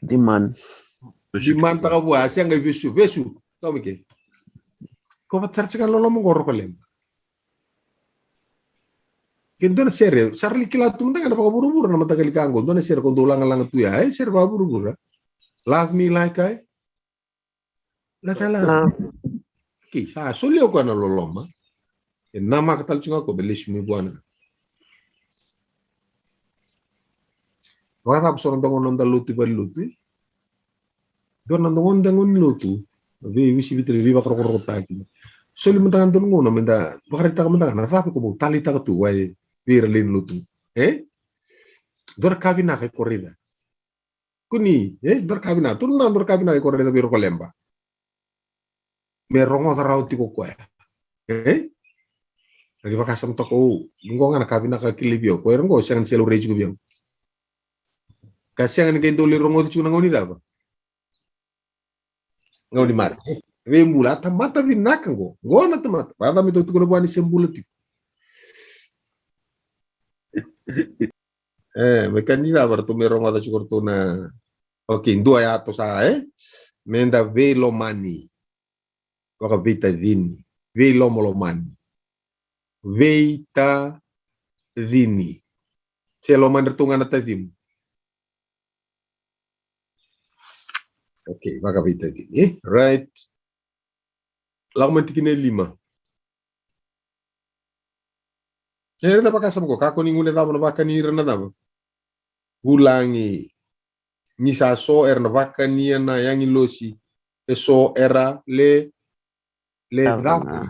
Diman taka buasi ang besu kau mikir kau pacar sekarang lo mau ngorok lem gitu na sere sarli kilatu mending ada pakai buru-buru nama tagali kanggo do na sere kau dolang lang tu ya sere pa buru-buru love me like I la tala ki sa solio ko na loloma nama katal cunga ko belis mi buana wala tapos orang tangon nonda luti baluti don nandongon dangon lutu vi wisi vitri viva krokro taki soli mentangan ton ngono menda bakari ta mentangan na tapi ko tali ta tu wai virlin lutu dor kabina ke corrida kuni dor kabina tun na dor kabina ke corrida biro kolemba me rongo darauti ko kwa lagi bakasam toko ngonga na kabina ka kilibio ko rongo siang selu reju biang kasiang ni kendo rongo tu ngoni da ba ngau di mata. Ve mulata mata vinaka ngo. Ngona mata. Pada mi tutu buani sembulati. Mekanina bertu merong ada cukur tuna. Oke, dua ya atau saya. Menda velomani. Waka vita vini. Velomolomani. Veita vini. Seloman dertungan atadim. Oke, maka kita ini, right? Lagu mentikine 5. Jadi apa kasam ko? Kako ningune tabo na baka ni rena tabo. Gulangi. Ni sa so na baka ni na yang ilosi. So era le tabo.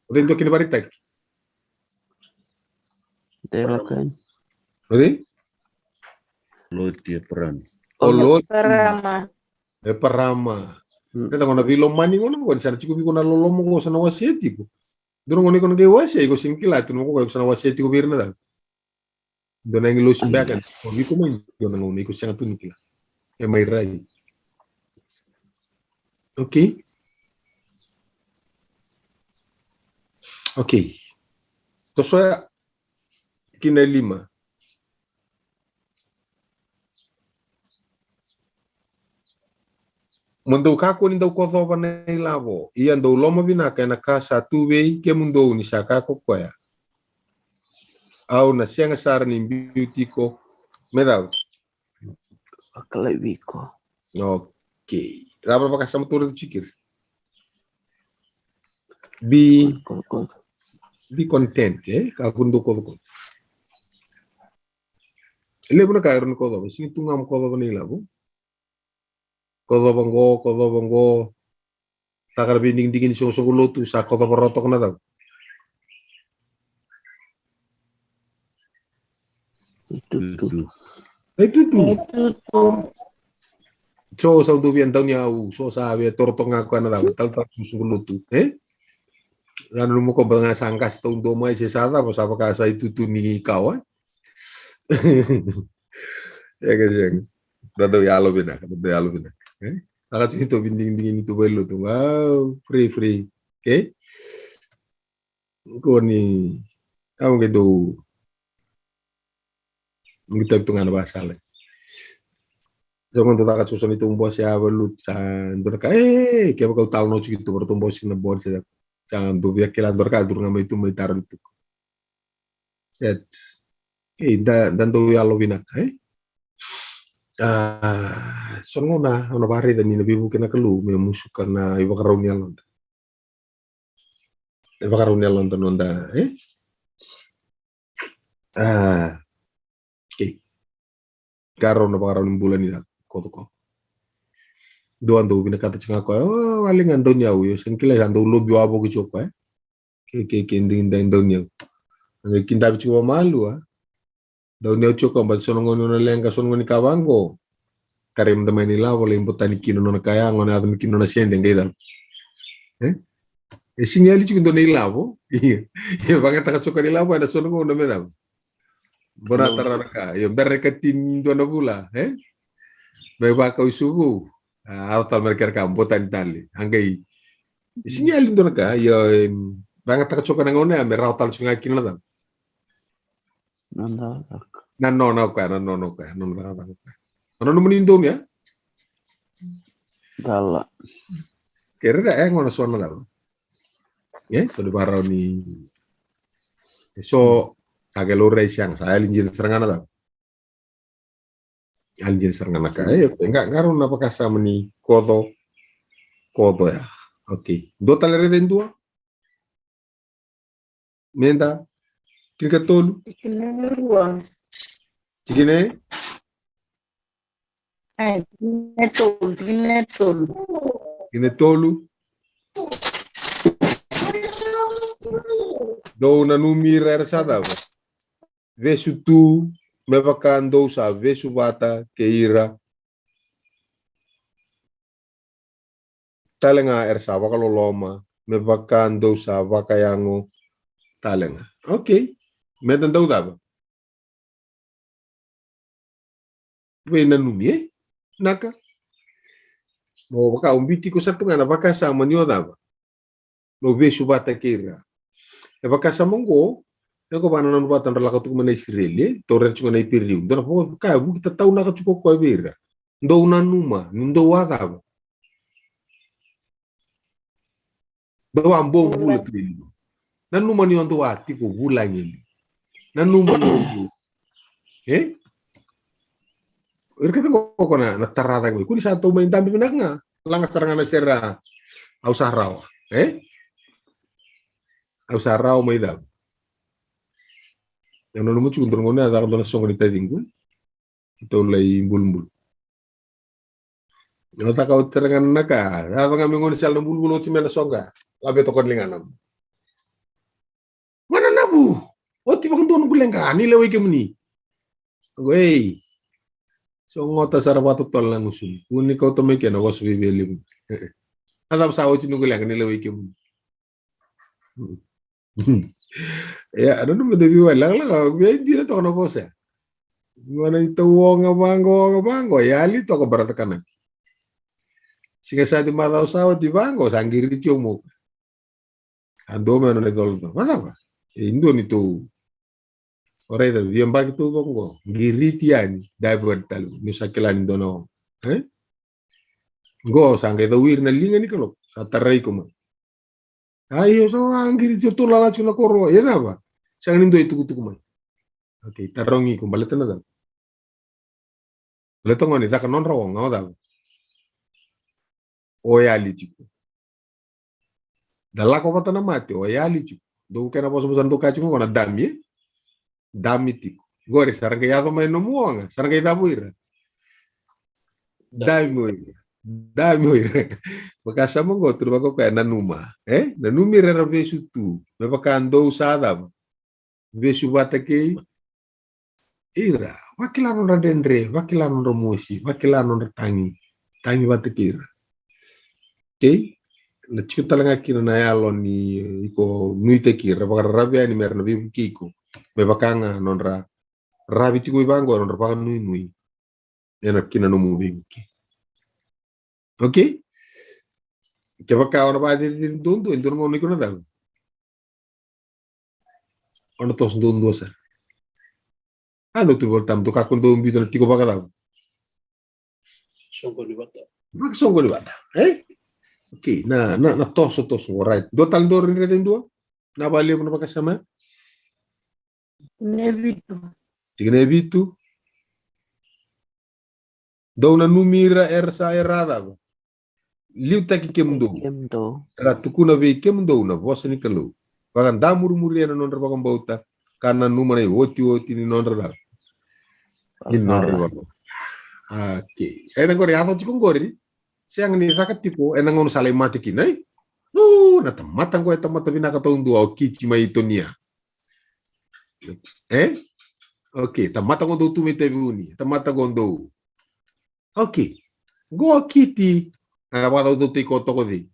Odento kini baritak. Telakan. Odi? Loti peran. Perama. Parama. Kita kona bilo mani ngono ko sana chiku biko na lolomo ko sana wasieti ko. Duro ngoni kono ke wasi ko singkila tu ko sana wasieti ko birna da. Dona ngilo sibakan. Ko biko man yo na ngoni ko sana tu nikila. E mai rai. Okay. To soya kina 5. Mundo kako ni daw ko pa na ilabo. Iyan daw loma binaka na kasa tuway ke mundo ni saka ko kwaya. Au na siya nga sar ni beauty ko. Medaw. Akalay ko. Okay. Dapat pa kasama turun cikir. Be Kod. content, kakundo ko. Ile buna kairun ko do, sing tungam ko do nila bu. Ko bongo. Takar binding dingin so lutu sa ko do rotok na daw. Itu tuh. Itu tuh. So sa dubian daw niya so sabi tortong ako na daw tal lutu. Lalu mo ko ba nga sangkas tong do mo si sada pa sa ka itu tu ni kawan. Ya kasi dado yalo bina. Akat itu binding itu belo tuh. Wow, free. Okay? Ko ni kamu gitu. Kita itu ngana bahasa le. Zaman tu takat susun itu bos ya belut sandur kayak kau tahu no gitu bertumbuh sih nebor sih. Jangan tuh biar kilan berkadur ngambil itu taruh itu. Set. Dan tuh ya lo bina sono na ono pare dan ini bibu kena kelu memusuh karena ibu karunia lonta. Ibu karunia lonta nonda oke. Karo no karunia bulan ini kok. Doan tuh bina kata cengak ko paling andon nyaw yo sengkile andon lo biwa bo ko ke kending dan don nyaw. Ngi kinda bicu malu daw nyaw choko ba sono ngono na lenga sono ngoni kawango. Karim teman nila boleh imputani kino na kaya ngona atau kino na siende ngedal. Sinyali cukup nila bo. Iya banget tak cukup nila bo ada sono ngono medam. Bona tararaka yo berrekatin do na bula, Beba kau subuh. Autal mereka kampo tali. Anggai. Sinyali do na ka yo banget tak cukup ngone ame rautal sungai kino na. Nanda. Nanono ka. Ano menindo ya? Gala. Kira ngono sono daw. So di barau ni. So agak lore siang saya linjil serangan daw. Linjil serangan ka. Enggak karun apa kasa meni kodo ya. Oke. Do talere den dua. Menda. Tika tolu. Kine? Kine tolu. Do na numira ersada. Vesu tu mevakan do sa vesu bata keira. Talenga ersa wakalo loma mevakan do sa wakayango talenga. Okay. Medan do daba. Vena numi naka. No baka umbiti ko sa tunga na baka sa manyo daba. No vesu bata keira. E baka sa monggo ko bana non batan rala ko mana Israel to re chunga nei piriu dona po ka bu kita tau na ka chuko ko beira ndo una numa ndo wada do ambo bula piriu na numa ni onto ati ko bula ngeli na numa no erkata ko na tarada ko kuni sa to main tambi nga langa saranga na sera au sarao au sarao mai da yang nonu mucu untuk ngone ada kan songo di tadingku itu lay bulbul yang tak kau terangan naka apa kami ngone sal bulbul uci mena songa labe tokon linganam mana nabu oti bakon don gulenga ni lewe kemni wey songo ta sarabatu tol lang usul kuni kau to meke na wasu bibeli ada sa uci nugulenga ni lewe kemni ya ada nu medewi walang lah gue dia to no bose mana itu wonga bango ya ali to ko barata kana singa sa di mata usawa di bango sanggiri ciomo ando meno ne dolto mana ba indo ni to ora ida vi mbaki to bongo giriti ani dai bertal ni sakelani dono go sangai do wir na linga ni kalo sa tarai ko ma ayo so anggiri joto lala chuna koro ya na ba sang nindo itu kutu kumai okay tarongi ko baleta na da baleta ngoni da kanon rawo ngao da o ya li tipo Dalla ko patana mate o yali chu. Do kena poso bosan do kachu ko na dami. Dami tiko. Gore saranga yado mai no muanga, saranga itabu ira. Dami oira. Dami oira. Makasa mo go turba ko kaya nanuma. Nanumi rera vesu tu. Mepakando usada. Vesu batake. Ira. Wakilan on dendre, wakilan on romosi, wakilan on tangi. Tangi batake ira. Okay? Na chiku talanga kina na yalon ni iko nuite kira. Baka rabia ni merna bibu kiko. Mepakanga non ra. Rabi tiku ibango non ra baka nui. Enak kina no movie. Okay? Coba kau na ba din doon ito mo ni ko na daw. Ano tos doon sa. Ano tu voltam to kakun doon bito na tiko baka daw. Songgo ni bata. Mak songgo ni bata. Okay, na tos right. Do tal do rin rin do. Na bali mo na pakasama. Nevitu. Tignevitu. Do na numira sa errada. Liu taki kemdo. Ratukuna ve kemdo na vosa ni kalu. Bagan da murmuri na nonra bagan bauta kana numa na oti ni nonra da. Ni nonra ba. Okay. Nang gori ato chikong gori. Siang ni rakat tipo enang on salay mati kinay. Na tamatang ko tamata binakataon do o kichi mai itonia. Okay, tamatang ko do tumite buni. Tamatang ko do. Okay. Go kiti. Na wala do tiko to ko di.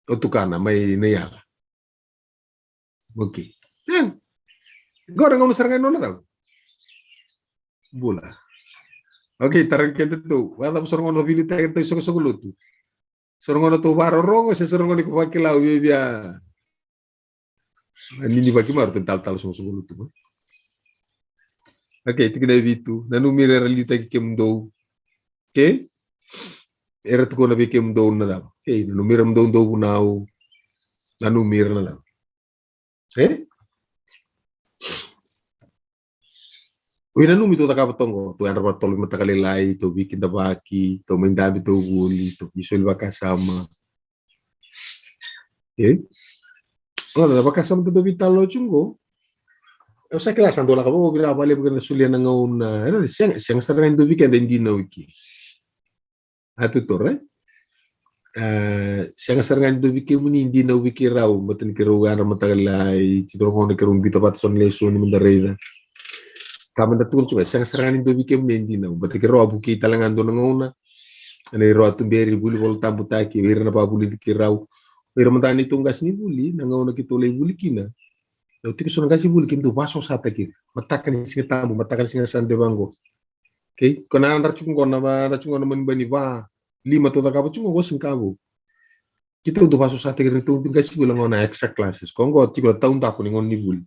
O tukana may nayala. Okay. Siang. Go nang umusarang no na daw. Bula. Okay, tarang kente tu. Wala mo sorong ono bilita kente so lutu. Sorong ono tu baro rongo se sorong ono ko pakilaw bibia. Nini bagi mar tal so lutu. Okay, tigna vitu. Nanumira realita ki kemdo. Okay? Era tu ko na bi kemdo na daw. Okay, nanumira mdo unao. Nanumira na daw. Wina numi to takapatongo to andra patol matakalilai to bikin dabaki to mendabi to guli to isul bakasama. Da bakasama to bitalo chungo. Eu sei que lá sandola acabou virar vale porque na sulia na ngauna. Era siang sarang do bikin da indina wiki. Atu torre. Siang sarang do bikin muni indina wiki raw matan kirugan matakalilai chitro ko na kirung bito pat son leso ni mandareda. Tama na tulog juga sang serangan do bikem nendi na bati kero abuki talangan do ngona ane ro atumberi buli bol tambu taki wir na babuli dikirau wir mentani tunggas ni buli na ngona kitole buli kina do tiki sona gasi buli kim do baso sata kir matakan singa tambu matakan singa sande bango okay kona andar chung kona ba chung kona bani ba 5 to takabu chung go sing kabu kita do baso sata kir to gasi buli ngona extra classes kongo tiko taun taku ni ngoni buli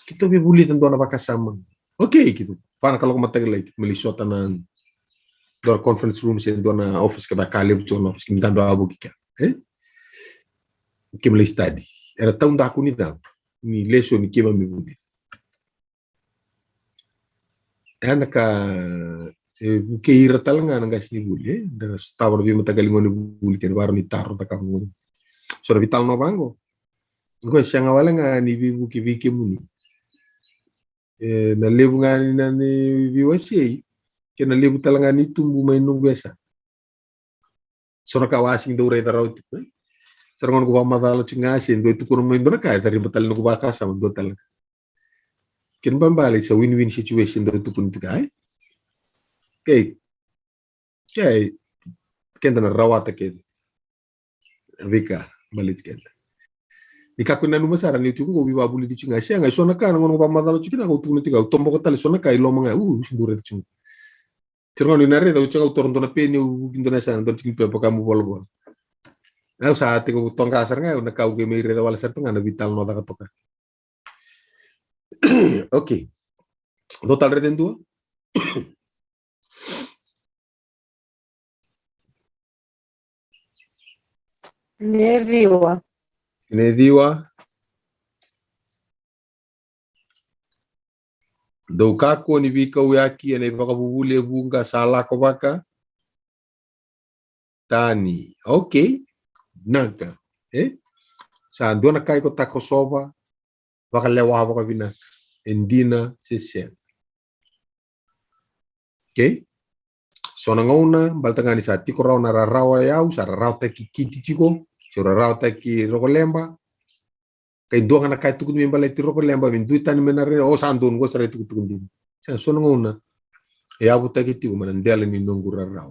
kita be buli tanto na bakasama. Okay, gitu. Para kalau matagal lagi melisota na door conference room sa do na office ka ba kalib to na office kimtan do abu kika. Kimli study. Era taun da aku ni da. Ni leso ni kima mi budi. Ana ka ke ira talanga nga si budi da stawar bi matagal ngoni budi ken baru ni taro ta kamu. So vital no bango. Ngo siya nga wala nga ni bi buki viki muni. Na lebu nga ni viwasi ke na lebu talanga ni tumbu may nungwesa so nakawasing do reta raw tipo sarong ko ba madalo chingasin do tukuro mo indo na kaya tari batal no ko ba kasama do talaga kin bambali sa win-win situation do tukun tigay kay kenda na rawata ke vika balit kenda ikakuna numa sara ni tungo bi babuli di chinga sia ngai sona kana ngono ba madalo chikina ko tunu tiga tombo ko tali sona kai lo manga sindure di chinga tirngo ni nare da uchanga utorndo na peni ugindo na sana do chinga pe kamu bol bol na sa ati ko tonga sar ngai na kau ge me re da wala sar tanga na vital no da toka okay total reden dua Nerviwa. Inediwa do kako ni vika uyaki ane baka bubuli bunga sala ko baka tani okay naga Sa andua na kai ko takosova wakalewa wakavina endina sesen. So na ngona baltangani sa tiko raw na rarawa yau sa raraw ta ki kiti tiko so raraw ta ki rokolemba kay doa na kai tukun mi balai ti rokolemba min duitan menare o sandun go sare tukun din. So na ngona ya buta ki tiko man ndela ni nongu raraw.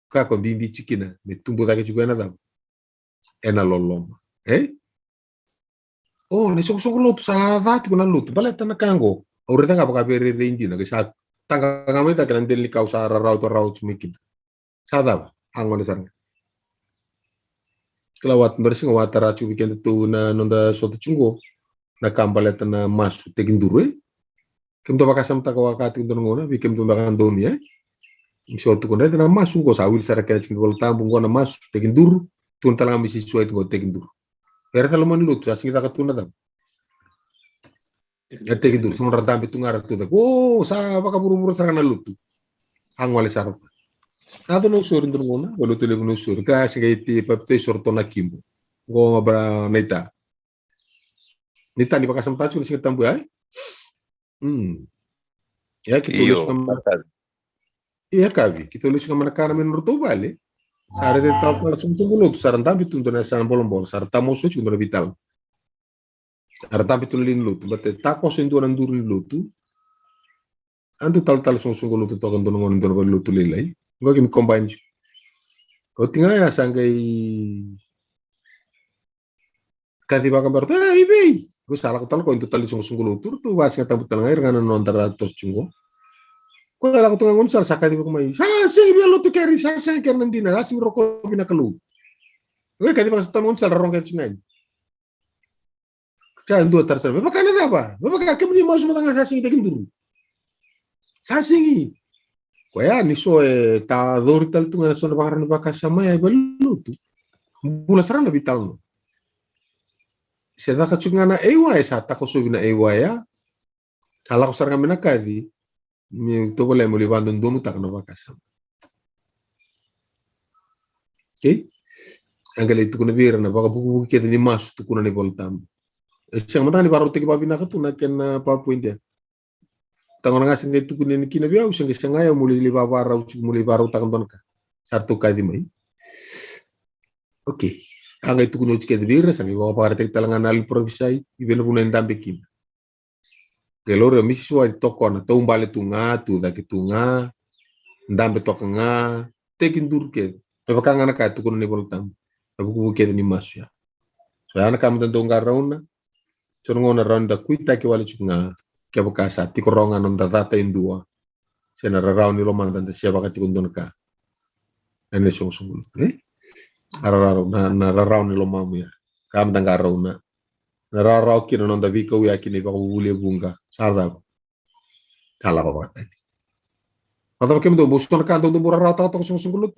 Ka ko bimbi chikina me tumbo ta ki chikena da. Ena loloma. Oh, ne sok lutu sa vati kuna lutu. Balai tana kango. Aureta nga baka bere indina ke sa tanga ngamita kan del kau sa rarau to rau chumikit. Sa da angon sarang. Kelawat bersing watara chu weekend tu na nonda soto chungo. Na kambale tana masu teginduru. Kem to baka samta ka wakati undon ngona, kem to baka ndoni Soto kuna tana masu ko sa wil sara kaya chingol tambung ngona masu teginduru. Tun talang misi suai tu teginduru. Era talaman lutu asing kita katuna dam. Ate gitu semua rata betul ngarap tuh. Oh, sa baka buru-buru sarana lutu. Angwale sarap. Ado no sur ndrungona, bolu tele no sur. Ka singaiti papte sorto na kimbo. Go ba neta. Nita ni baka samta chu singa tambu ai. Ya kita tulis nama. Iya kabi, kita tulis nama nakara menurut vale. Sare de tal langsung lutu saranda bitu ndona saran bolong-bolong. Sarta mosu chu ndona vital. Arta bitulin lutu, bate tako senturan durin lutu. Antu tal sungguh lutu tokan donongon donongon lutu lelai. Gua kim combine. Kau tinggal ya sanggai kasih bakal berarti ibi. Gua salah ketal kau itu tali sungguh lutu tuh wasnya tabu talangai dengan nontara tos cunggo. Kau kalau kau tengah ngonsal sakati bakumai. Sing biar lutu keri sing keri nandina sing rokok bina kelu. Gua kasih bakal tamu ngonsal rong keri cungai. Jangan dua terserah. Bapak kan ada apa? Bapak kami mau semua tengah sasing kita dulu. Sasingi. Kaya ni so ta dorital tu ngana so na bakaran baka sama ya balu tu. Bula sarang lebih tahu. Saya tak cungana ewa sa ta ko so bina ewa ya. Kalau sarang mina kadi ni to boleh mo libandon domu tak na baka sama. Anggal itu kuna bira na baka buku kita ni mas tu kuna ni boltam. Siang matang di baru teki babi nak tu nak kena apa poinnya. Tangan ngasih itu kunin kina biau siang ngaya mulai liba baru mulai baru tangan tonka. Satu kali mai. Oke. Angga itu kuno cike dibira sangi bawa para tek talangan ali provisai ibeno punen dambe kim. Gelore misi suai tokona tombale tunga tu daki tunga dambe tokenga tekin durke. Pepakanga nak itu kuno ni boltam. Abu ke ni masya. So anak kamu tentu ngarauna. Ngona ronda kuita ke wali chunga ke bakasa ti koronga non data indua sena rarau ni loman tante siapa kati kundon ka ene sungul ararau na rarau ni lomamu ya kam danga rauna na rarau kina non da vika wi akini ba wule bunga sada kala ba tadi atau kem do buskon kan do rarau ta sungul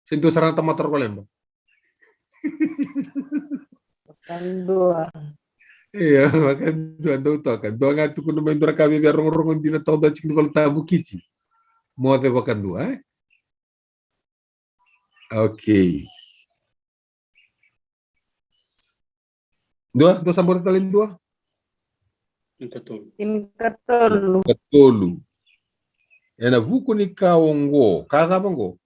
sentu sarata matar kolemba Kandua. Iya, makan dua kan. Dua ngatu kuno main dura kami biar rong dina tau da cikin kalau tabu kici. Mau te makan dua. Oke. Dua sambor talin dua. Inkatolu. Katolu. Ena buku ni kaongo. Kasa apa ngo?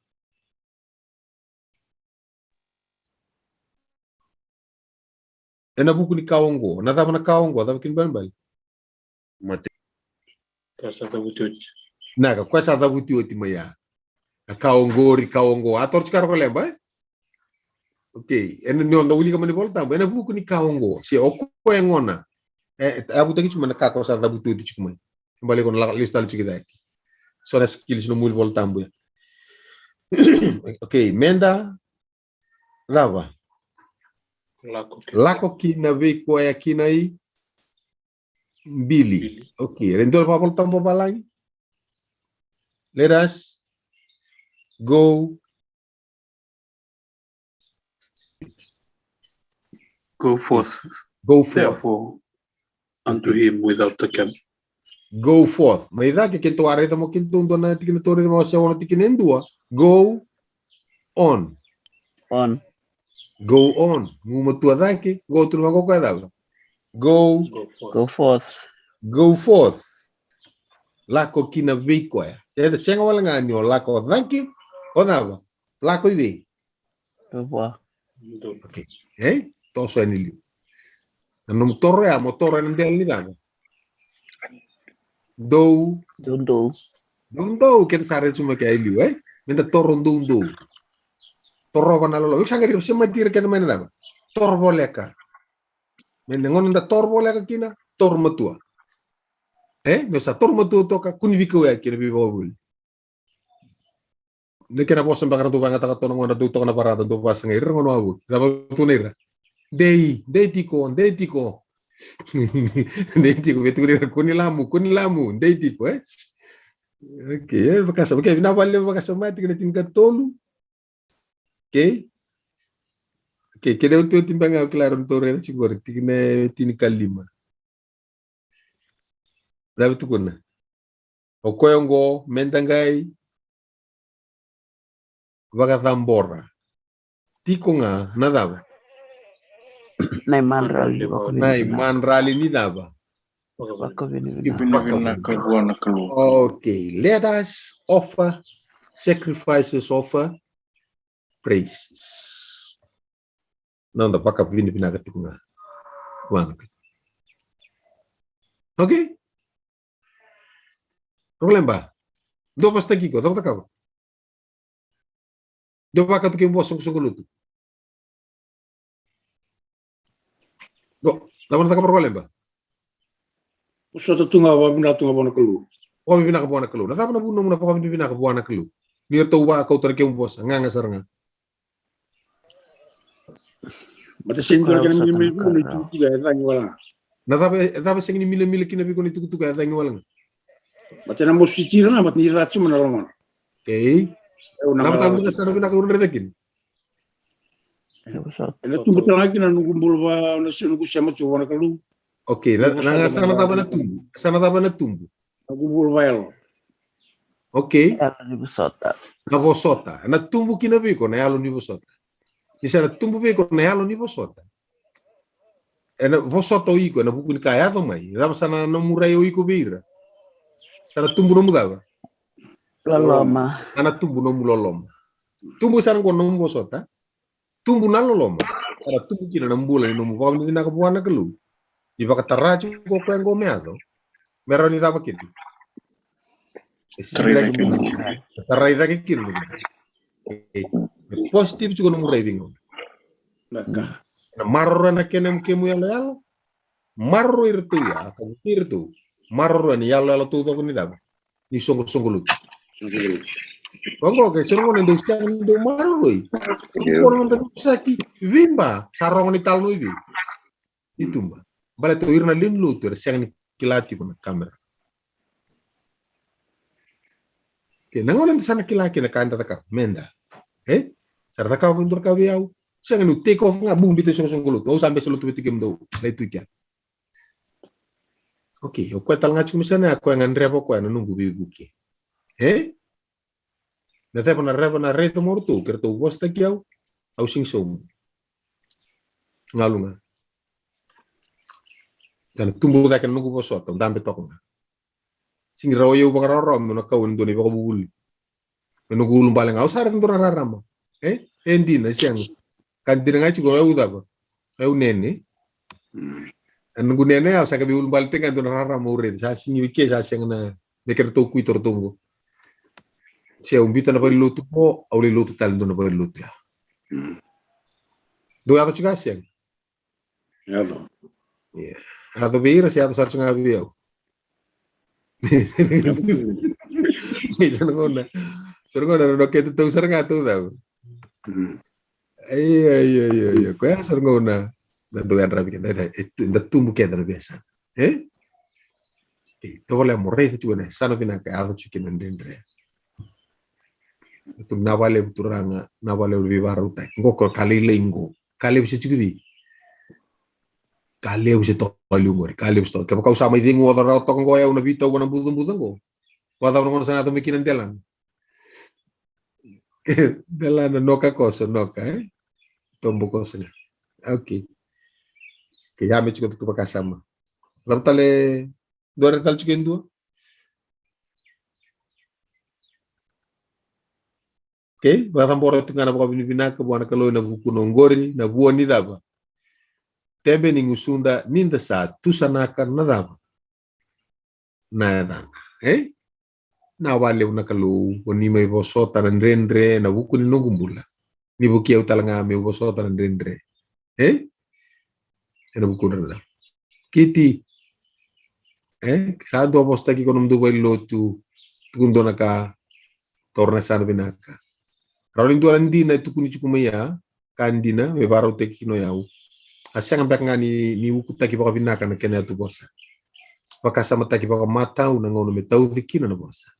Ena buku ni kaongo. Nata mana kaongo? Tapi kin ban. Mate. Kasa da butiot. Naga, kwa sa da butiot maya. Kaongo. Ator cikar ko lemba. Okay, ena ni onda uli ka mani volta. Ena buku ni kaongo. Si oko yang ngona. Abu tagi cuma nakako sa da butiot cikuma. Kembali kon lista lu cikita. So na skills no mul volta mbu. Okay, menda lava. Lako kina ve ko ya kinai Billy. Okay, rendol pa volta mbo balai. Let us go forth. Therefore, unto him without the camp. Go forth. Maida que tu areta mo kintu ndona tikina tori mo sa ona tikina ndua. Go on. On. Go on. Ngumatua dake. Go to mango kwa dava. Go. Go forth. Go forth. Lako kina viko ya. Saya senga wala ngani o lako dake. O dava. Lako iwe. Go forth. Okay. Toso ya nili. Ano motoro ya motoro ya ndel ni dava. Do. Do. Do. Kita sare cuma kayak ili. Minta toro do. Toro kana lolo. Yung sangari kasi matira kita mana dava. Toro boleka. Minta ngon nda toro boleka kina. Toro matua. Nessa turma tu toca kunviko ya kira bibo bul. Nekena bosan bakar tu banga taka tonong onda tu toka na parada tu pas ngir ngono abu. Saba tu nira. Dei tiko. Dei tiko betu nira kunilamu dei tiko Oke, bakasa oke bina vale bakasa mati kena tingkat tolu. Oke, kena tu timbang claro tore chigor tikne tinikalima. Dapat tu kuna. Okoyongo mendangai bagatambora. Tiko nga nadaba. Nai man rally ni daba. Kalu. Okay, let us offer sacrifices, offer praises. Nanda pakap vini pinagat tiko nga. Okay. Problema. Do basta kiko, do takao. Do baka tu kimbo sungulutu. Do, dapat takao problema. Usa tunga wa bina tunga bona kelu. O bina ka bona kelu. Na tapa na buno muna pa bina ka bona kelu. Nir to wa ka utar kimbo sa nganga saranga. Mata sindor kan mi tu ga tangi wala. Na tapa sing ni mile kina bi ko ni tu ga tangi wala. Mata na mo sitira na mat ni ratu mana rongan. Okay. Nama tamu sana bina ka urre dekin. Ela tu betul lagi na nugumbul ba na sinu sama tu wana kelu. Okay, na sana tapa na tumbu. Sana tapa na tumbu. Nugumbul ba yalo. Okay. Ni busota. Na vosota. Na tumbu kina bi ko na yalo ni vosota. Ni sana tumbu bi ko na yalo ni vosota. Na vosota o iko na buku ni kaya to mai. Na sana no murai o iko beira. Sana tumbu no mudava. Loloma. Ana tumbu no muloloma. Tumbu sana ko no vosota. Tumbu na loloma. Sana tumbu kina na mbula no mu pamni na ka buana kelu. Iba ka tarachu ko ko ngo meado. Meron ni tapa kiti. Tarai da kiti. Positif juga no murai bingo. Naka. Na marro na kenem kemu yalo. Marro irtu ya, ka irtu. Marro ni yalo tu to ni daba. Ni songo lut. Kongo ke songo ndo kan ndo marro roi. Kono ndo saki vimba sarong ni talno ibi. Itu mba. Bale to irna lin lutur siang ni kilati kuna kamera. Ke nangonan sana kilaki na kanta taka menda. Sarta ka bundur ka biau. Siang nu take off nga bung bito songo lut. O sampai selutu bitigem do. Lai tu kya. Okay, o kweta nga chumisana ako nga ndrepo ko ano nungu bibuki. Na tepo na repo na reto morto, kerto wosta kiau, au sing som. Ngalunga. Kana tumbu da kan nungu bosota, dambe tok nga. Sing rawo bakaro no kawun doni bako bubul. Nungu ulum balang au sare ndura rarama. Endi na siang. Kan dinanga ci go uda ba. Au nene. Nungu nene au saka bi ulum bal tenga ndura rarama ure. Sa singi wike sa siang na dekerto ku tortungo. Sia umbita na pari lutu po, au li lutu tal na pari lutu ya. Do ato chika siang. Yado. Yeah. Ato beira si ato sarso nga biyaw. Sorongona no keto tau saranga tu daw. Ay. Kaya sorongona. Nandugan rabi kan dai tumbu keda na biasa. To wala mo rei tu na sana pina ka ato chikin ndendre. Tu navale turanga navale vivaru tai ngoko kali lengo kali bisa chikubi kali bisa to ngori kali bisa to kau sama iding wo dara to ngo ya una vito gona budung go wada ngono sana to mikinan delan no ka koso no ka tombo kosnya. Oke. Oke, ya me chico tu pakasama. Lartale dua tal chicken dua. Oke, bahkan poro tengah na bina ke buana kalau na buku nonggori na buah ni daba. Tebe ni ngusunda ninda sa tu sanakan na daba. Na na wale una kalau oni mai bosota na rendre na buku ni nongumbula. Ni buki au talanga me bosota na rendre. Na buku na. Kiti sa do posta ki konom do bailo tu tukundo na ka torna sana binaka. Rolling tu andina tu kuni chukumaya kandina me baro te kino yau. Asya ngambak ngani ni ukuta ki baka binaka na kena tu bosa. Baka sama taki baka matau na ngono me tau dikina na bosa.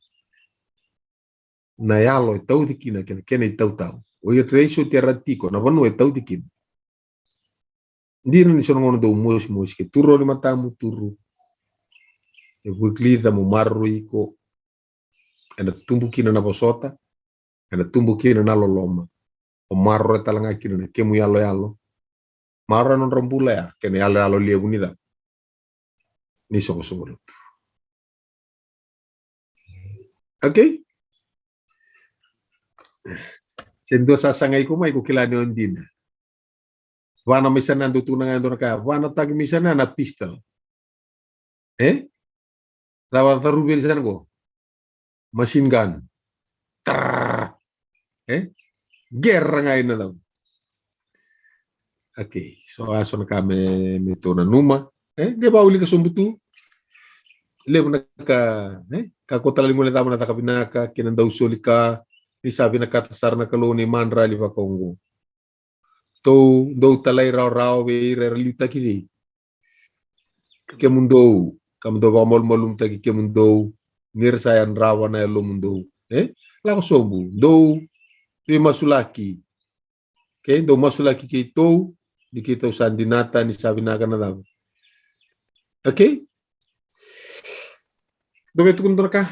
Na yalo e tau dikina kena e tau tau. O ia treisho te ratiko na vanu e tau dikina. Ndina ni sono ngono do mos ke turo ni matamu turu. E buklida mo marro iko. Ena tumbukina na bosota. Ena tumbukina na loloma. O marro e talanga kina na kemu yalo. Marro non rombula ya. Kena yalo lia bunida. Ni soko soko. Okay? Sendo sasangay ko may kukilani ondina. Wana misana ndo tunangan ndo naka. Wana tagi misana na pistol. Lawan tarubil sana ko. Machine gun. Tarrrr. Guerra nga ina lang. Okay. So aso na kami mito na numa. Di ba uli ka sumbutu? Levo na ka. Kakotala mo na tamo na takabinaka. Kinandaw suli ka. Ni sabi na katasar na kaloni manra liva Kongo. To do talay raw we reralita kidi. Kemundo. Kamundo ba molum tagi kemundo. Nirsayan rawa na elo mundo. Lako sobu. Do masulaki. Okay, do masulaki kito. Di kita sandinata ni sabi na ka na daw. Okay? Dove tu kundor ka?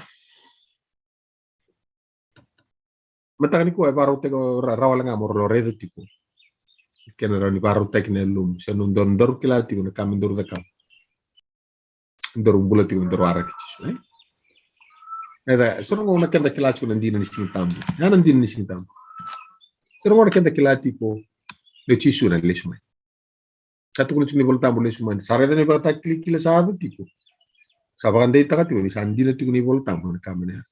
Mataka ni ko ay baro tego rawa lang amor lo redo tipo. Kena raw ni baro tek na lum. Siya nung dondor kilati ko na kami dor da kam. Dor umbula tiko dor ara kitis. Sono una kenda kilati ko nandina ni sintambo. Ya nandina ni sintambo. Sono una kenda kilati ko le tisu na lesmai. Satu kulit ni voltambo lesmai. Sarada ni bata kila saado tipo. Sabaganda ita ka tiko ni sandina tiko ni voltambo na kami na.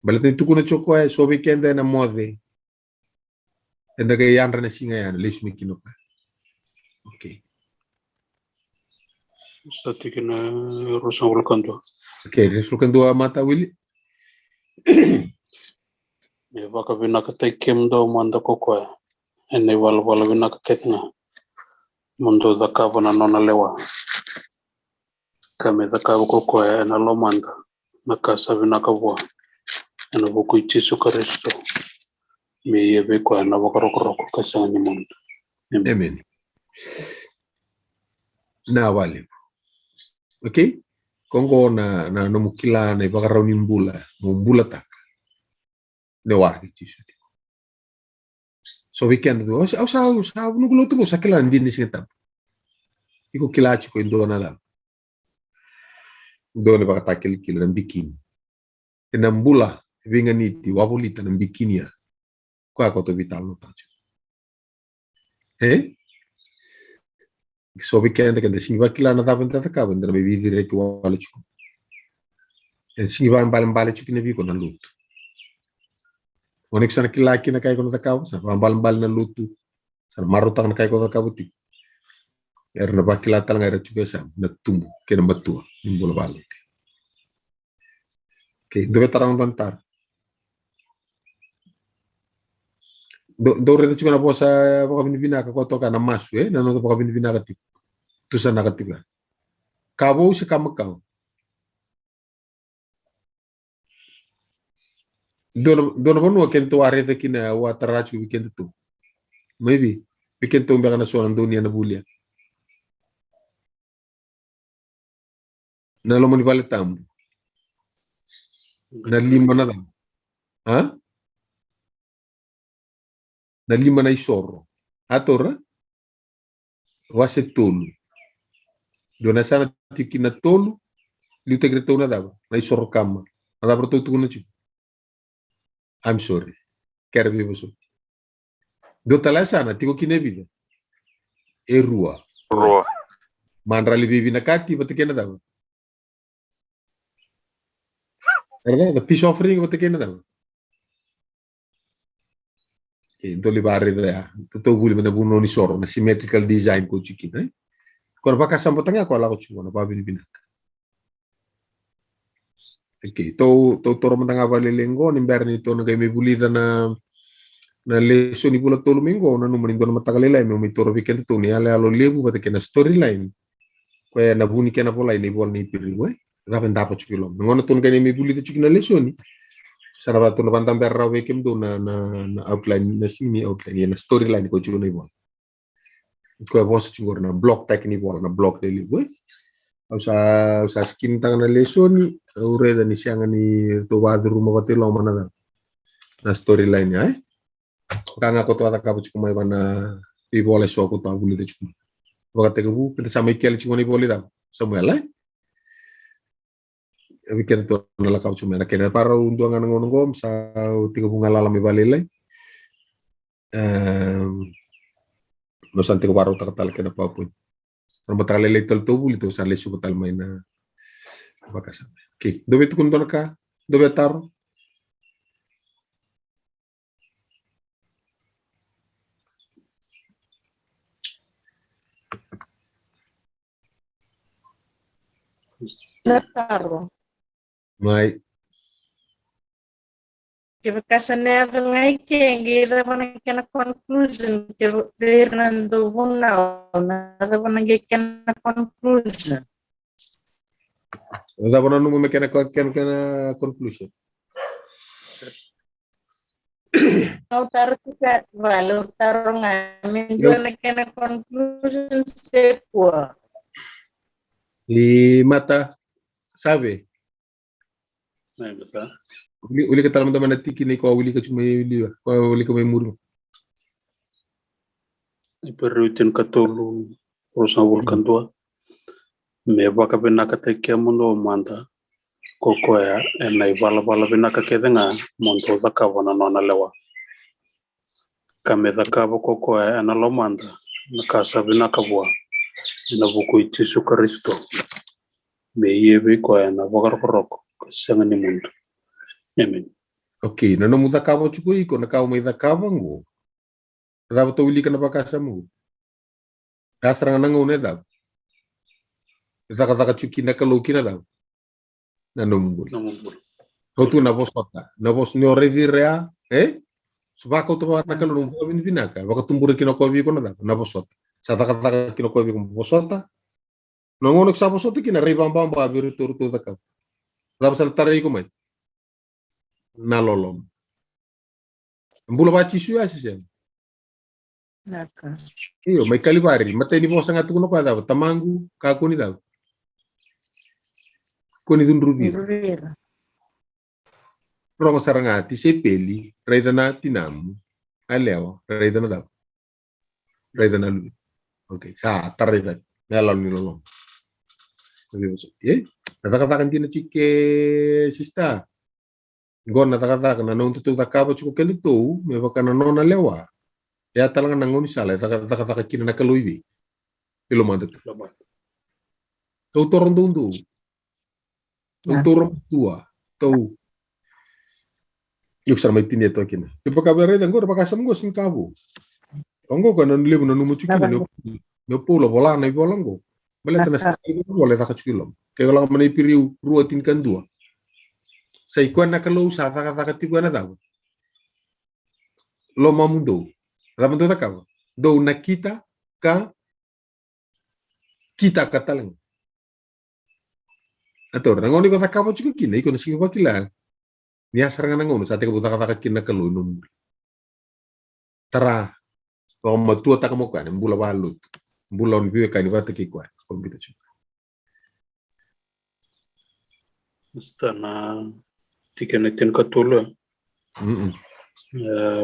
Balatan tuko na choko ay so weekend na mode. Enda kay yanra na singa yan lesmi kinopa. Okay. Sa tikina rusa ulkando. Okay, resulukan dua mata Willy. Me baka binaka tay kemdo manda kokwa. Ene wala binaka ketna. Mundo zakabo na nona lewa. Kame zakabo kokwa ena lomanda. Nakasa binaka bua. Ena buku itisu karisto. Me yebe kwa na wakaroko kasanga ni mundo. Amen. Na wale. Okay? Kongo na mukila na ibakaraw ni mbula taka. Ne wari tisu. So weekend do sa nugulo to sa kila ndin ni sinta. Iko kilachi ko indo na lang. Do ne baka takil kila ng bikini. Tinambula vinganiti wabulita ng bikini ya. Ko ako to vital no tacho. So weekend kan singi bakila na dapat tataka benda na bibi dire ko wala chuko. Singi ba mbale chuko ne bi ko na luto. Onik sana kilaki na kay ko na takaw sa mbal na luto. Sa marutang na kay ko takaw ti. Na bakila tal nga chuko sa na tumbo kena matua nimbola balo. Okay, dove tarang bantar. Do re chuko na po sa baka binibina ka ko to ka na masu na no baka binibina ka ti. Tu sa nakatiga. Kabo sa kamakaw. Dono bono kento arete kina wa tarachu weekend tu. Maybe weekend tu mbaka na so ang dunia na bulia. Na lo mo ni balitam. Na lima na lang. Ha? na 5 na isoro atora wase tolu dona sana tikina tolu liu tegreto na dava na isoro kama ada berto tu na chu I'm sorry quero ver você do tala sana tiko kine vida erua mandra li vivi na kati bate kena dava erda the peace offering bate kena dava doli barre da to guli mena buno ni soro na symmetrical design ko chikina Kor baka sampatanga ko ala ko chuma na babi binak. Okay, to toro matanga valelengo ni berni to na me bulida na leso ni bula tolo mingo na numani do na matagalela me toro weekend to ni ala alo lebu bata kena storyline. Ko na buni kena pola ni bol ni piri we. Da ben dapat chukilo. Ngono to ngani me bulida chukina leso ni. Saraba to na bantam berra wekem do na outline na sini outline na storyline ko chukino ni bol. Ko bos chungor na block teknik wala na block daily we usa skin tang na lesson ure da ni siang ni to wadu rumah ko telo mana na storyline ya kanga ko to ata ka buci kumai bana i bola so ko to abuli de chuma wakate ko pete sama ikel chuma ni boli da samuel weekend to na la ka chuma na kena para unduangan ngono sa tiga bunga lala mi balile no sante ko baro takatal kena papun no matale letal to buli to sale su batal mai na bakasa okay dobe tu kun ka dobe tar Nataro. mai Que casaneva ngai que ngira bana kena conclusion que Fernando Bunau nada bana kena conclusion. Usa bana numu me kena conclusion Não tar que vale tar ngai men kena conclusion se kwa. e mata sabe Nah, bisa. uli ka talam na tiki ni ko uli ka chuma uli ko uli ka may muru Iperuitin katulu urusan vulkan tua. Me baka binaka tekia mundo manda. Koko ya enai bala binaka kedenga monto zakava na nona lewa. Kame zakava koko ya enalomanda. Nakasa binaka bua. Ina buku itisu Kristo. Me yebe ko ya na bakar koroko. Kasanga ni mundo. Amen. okay na no muda kabo chuko iko na kawo may zakava ngo dapat to uli ka na bakasa mo asrang nang une daw zaka chuki na kaluki na daw na numbul Namumbul. ko tu na bosota na bos ni already rea subako to na kalu no binaka baka tumbure kino ko vi ko na daw na bosota sa taka kino ko vi ko bosota no ngono sa bosota kina ribamba biru tur daka daw sal tarai ko mai na lolom mbula ba chisu ya sisen Naka. iyo may kalibari matay ni bosa nga tukuno pa daw tamangu kako ni daw ko ni dun rubi Ruvira. rongo sarangati se peli raida na tinamu aleo raida na daw raida na lu okay sa tarida nela ni lolom sabi so natakatakan din na chike sista gon natakatakan na nung tutu takabo chuko kenito me baka na nona lewa ya talaga nangoni sala taka kina na kaluibi ilo manda to torondundu to torom tua to yuk sarmai tini to kina ipa kabere dangor baka samgo sing kabo ongo kana lebu na numu chukina no pulo bola na bolango bale tana sta boleh taka chukilo ke kalau mana piriu ruatin kan dua sai kwa na kalau sa taka tigwa na daw lo mamundo Dapat tu tak kau, do na kita katalang. Ator, nangoni ko tak kau cukup kini, ikon sih wakilan. Niya serangan nangono, saat kita buta kata kina kalunum. Tara, kau matua tak mau kan, bula balut, bula on biwe kan ibarat kikuan, kau gitu cukup. Stana tiga netin katulu.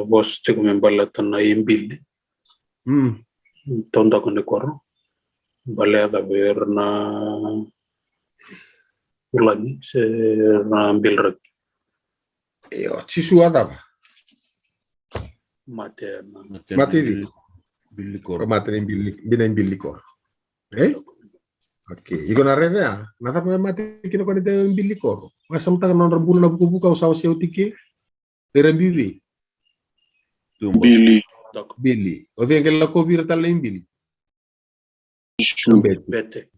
bos tiko membalatan na imbili tonda ko ne koro balada berna ulani se na bilrak Yo, cisuada ba? mate Billy Cor. Mate bina Billy Cor. Oke, iko na rede ya. Nata pa mate kino ko nite Billy Cor. Masam ta non rabulu na buku-buka usawa siya utike. Bibi. Billy. O dia que la covir tal Billy.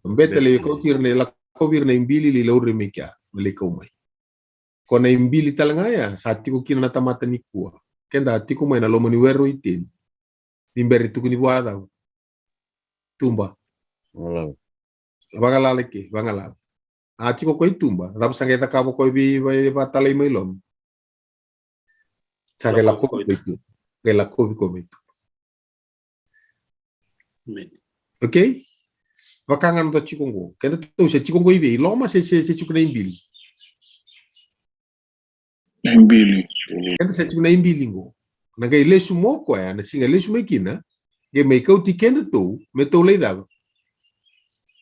Bete le ko tirne la covir na Billy li laure mekia, le ko mai. Kona Billy tal ngaya, sati ko kina na tamata ni kuwa. Kenda ati ko mai na lomo ni wero itin. Timberi tu ni buada. Tumba. Bangala ke, bangala. Ati ko koi tumba, rap sangeta ka ko bi batalay mai lom. Sabe la ko itu. Que la ko itu. Okay? Vakangan to chikongo. Kenda to se chikongo ibe, loma se chikuna Billy. Kenda se chikuna Billy ngo. Naga ile sumo ko ya, na singa ile sumo kina. Ge me kau ti kenda to, me to le da.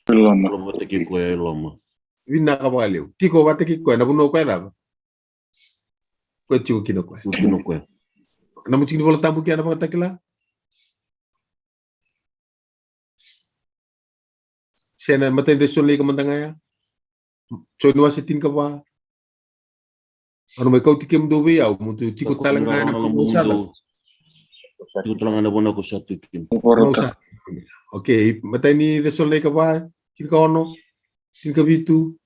Loma te ki ko ya loma. Vina ka ba leo. Tiko ba te ki ko na buno ko da. Ko chiko kino ko. Kino ko. Na muchini bola tambu ki ana ba takila. Sena matay de solay ka mandangaya. So no asitin ka ba? Ano may kau tikim do be yaw mo tiko talanga na usada. Tiko talanga na bona ko sa tikim. Okay, matay ni de solay ka ba? Tin ka ono? Tin ka bitu?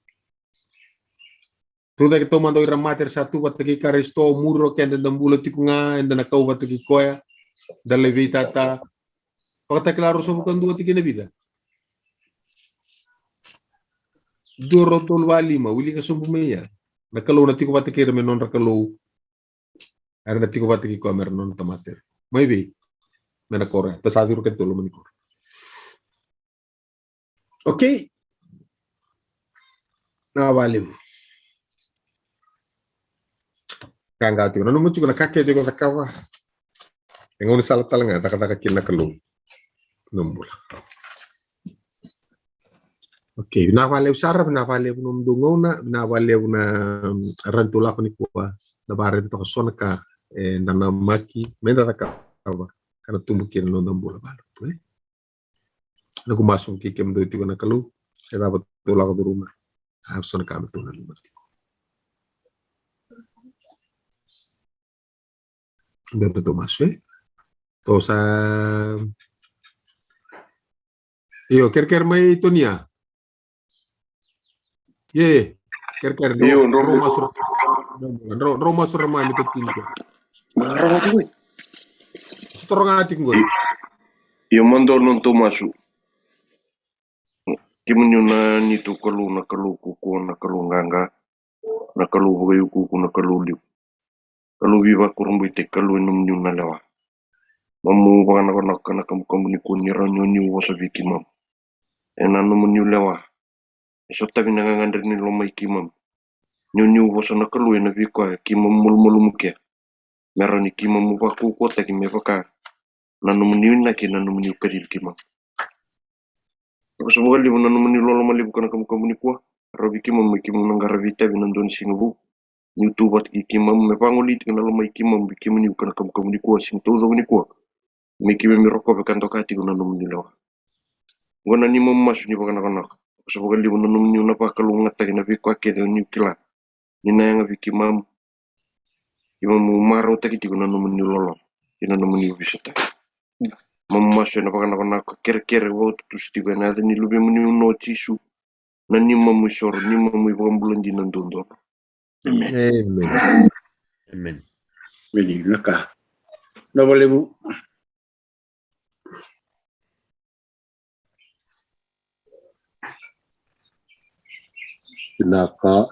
Tuda que tomando ira mater satu bataki karisto muro kende dambulo tikunga enda na kau bataki koya dalle vita ta. Pakata claro so bukan dua tiga na vida. Duro tol wali ma wili ka sumbu meya. Nakalo na tiko bataki re menon rakalo. Ara na tiko bataki ko mer non tamater. Maybe na kore. Tasadiru ken tolo manikor. Okay. Na vale. Kanga tu, nanu muncul na kake dia kata kawa. Yang ini salah talanga, tak kata kina kelung, numbula. Okay, binawale usara, binawale unumdungona, binawale una rantula ko ni kuwa, na bare to sona ka, na maki, menda kawa, kana tumbukin no numbula balo tu Nagu masung kikem do iti ko na kalu, saya dapat tula ko do rumah. Harus sona kami tula lumah. Dito to masuk. To sa iyo ker may ito niya. Ye, ker Roma sur ramai ito tinko. Marami. Torong ating gol. Iyo mandor non to masuk. Kimunyuna nito kalu na kalu kuko na kalu nganga na kalu bugayu kuko na kalu liu. Kalau viva kurang baik kalau enam nyuna lewa. Mamu bagaimana kau nak kena kamu ni kunira nyonyu wasa vikimam. Enan menyu lewa. Esok tapi nangangan dari ni lomai kimam. Nyonyu wasa nak kalau ena vikwa kimam mul mukia. Merani kimam mubaku kota kimam baka. Nanu menyu lagi nanu menyu kadil kimam. Aku semoga libu nanu menyu loloma libu kena kamu ni kuah. Rabi kimam nanggara vita binandon sinubu. YouTube at ikimam me pangulit kana lo may kimam bikim ni kana kam ni ko sing todo ni ko me kimam mi rokko be kan tokati ko nanum ni lawa ngona ni mom mas ni bakana kana so bogal li nanum ni na pa kalu ngata na fi ko ke do ni kila ni na nga bikimam imam maro takiti ko nanum ni lolo ina nanum ni bisata mom mas na bakana kana ker wo tu sti ko na ni lubi mun no tisu na ni mom sor ni mom ibam di nandondo. Amen. Beli naka. No boleh bu. Naka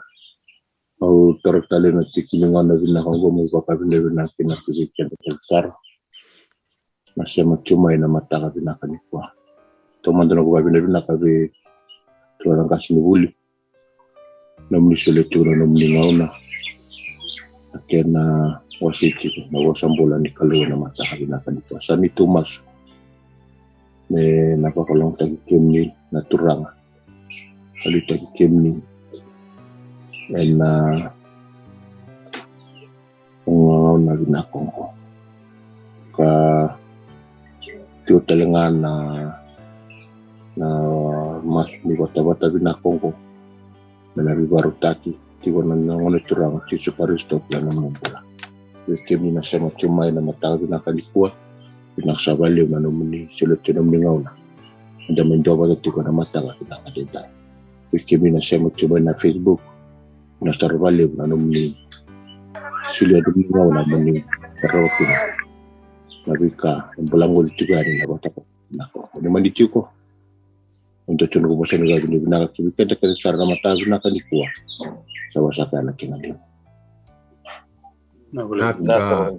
au tertali na tikilingan na binaka ko mo papabili na pinakikita besar. Masih cuma ina mata ka binaka ni ko. Tomando na ko papabili na kabe tulang kasih buli. Namun sulit juga namun ngauna. Akhirnya wasiti na wasambola ni kalau na matahari na kanito sa nito mas me napakalong tagikemni na turanga kali tagikemni na ungaw na ginakong ko ka tiyo talaga na mas ni bata-bata ginakong ko na nabibarutaki tiyo na nangono turanga tiyo Karisto plano mula kemi na sama cumai na matang na kalikuwa pinaksabali manumuni sulut tinumlingaw na anda menjawab itu kana matang na kadenta kemi na sama cumai na Facebook na starbali manumuni sulut tinumlingaw na muni perawakina nabika belangul juga ni bata ko nako ni mandichu ko untuk tunggu bosan ga ni bina kibika dekat sarana matang na kalikuwa sawasaka na kinali Naka.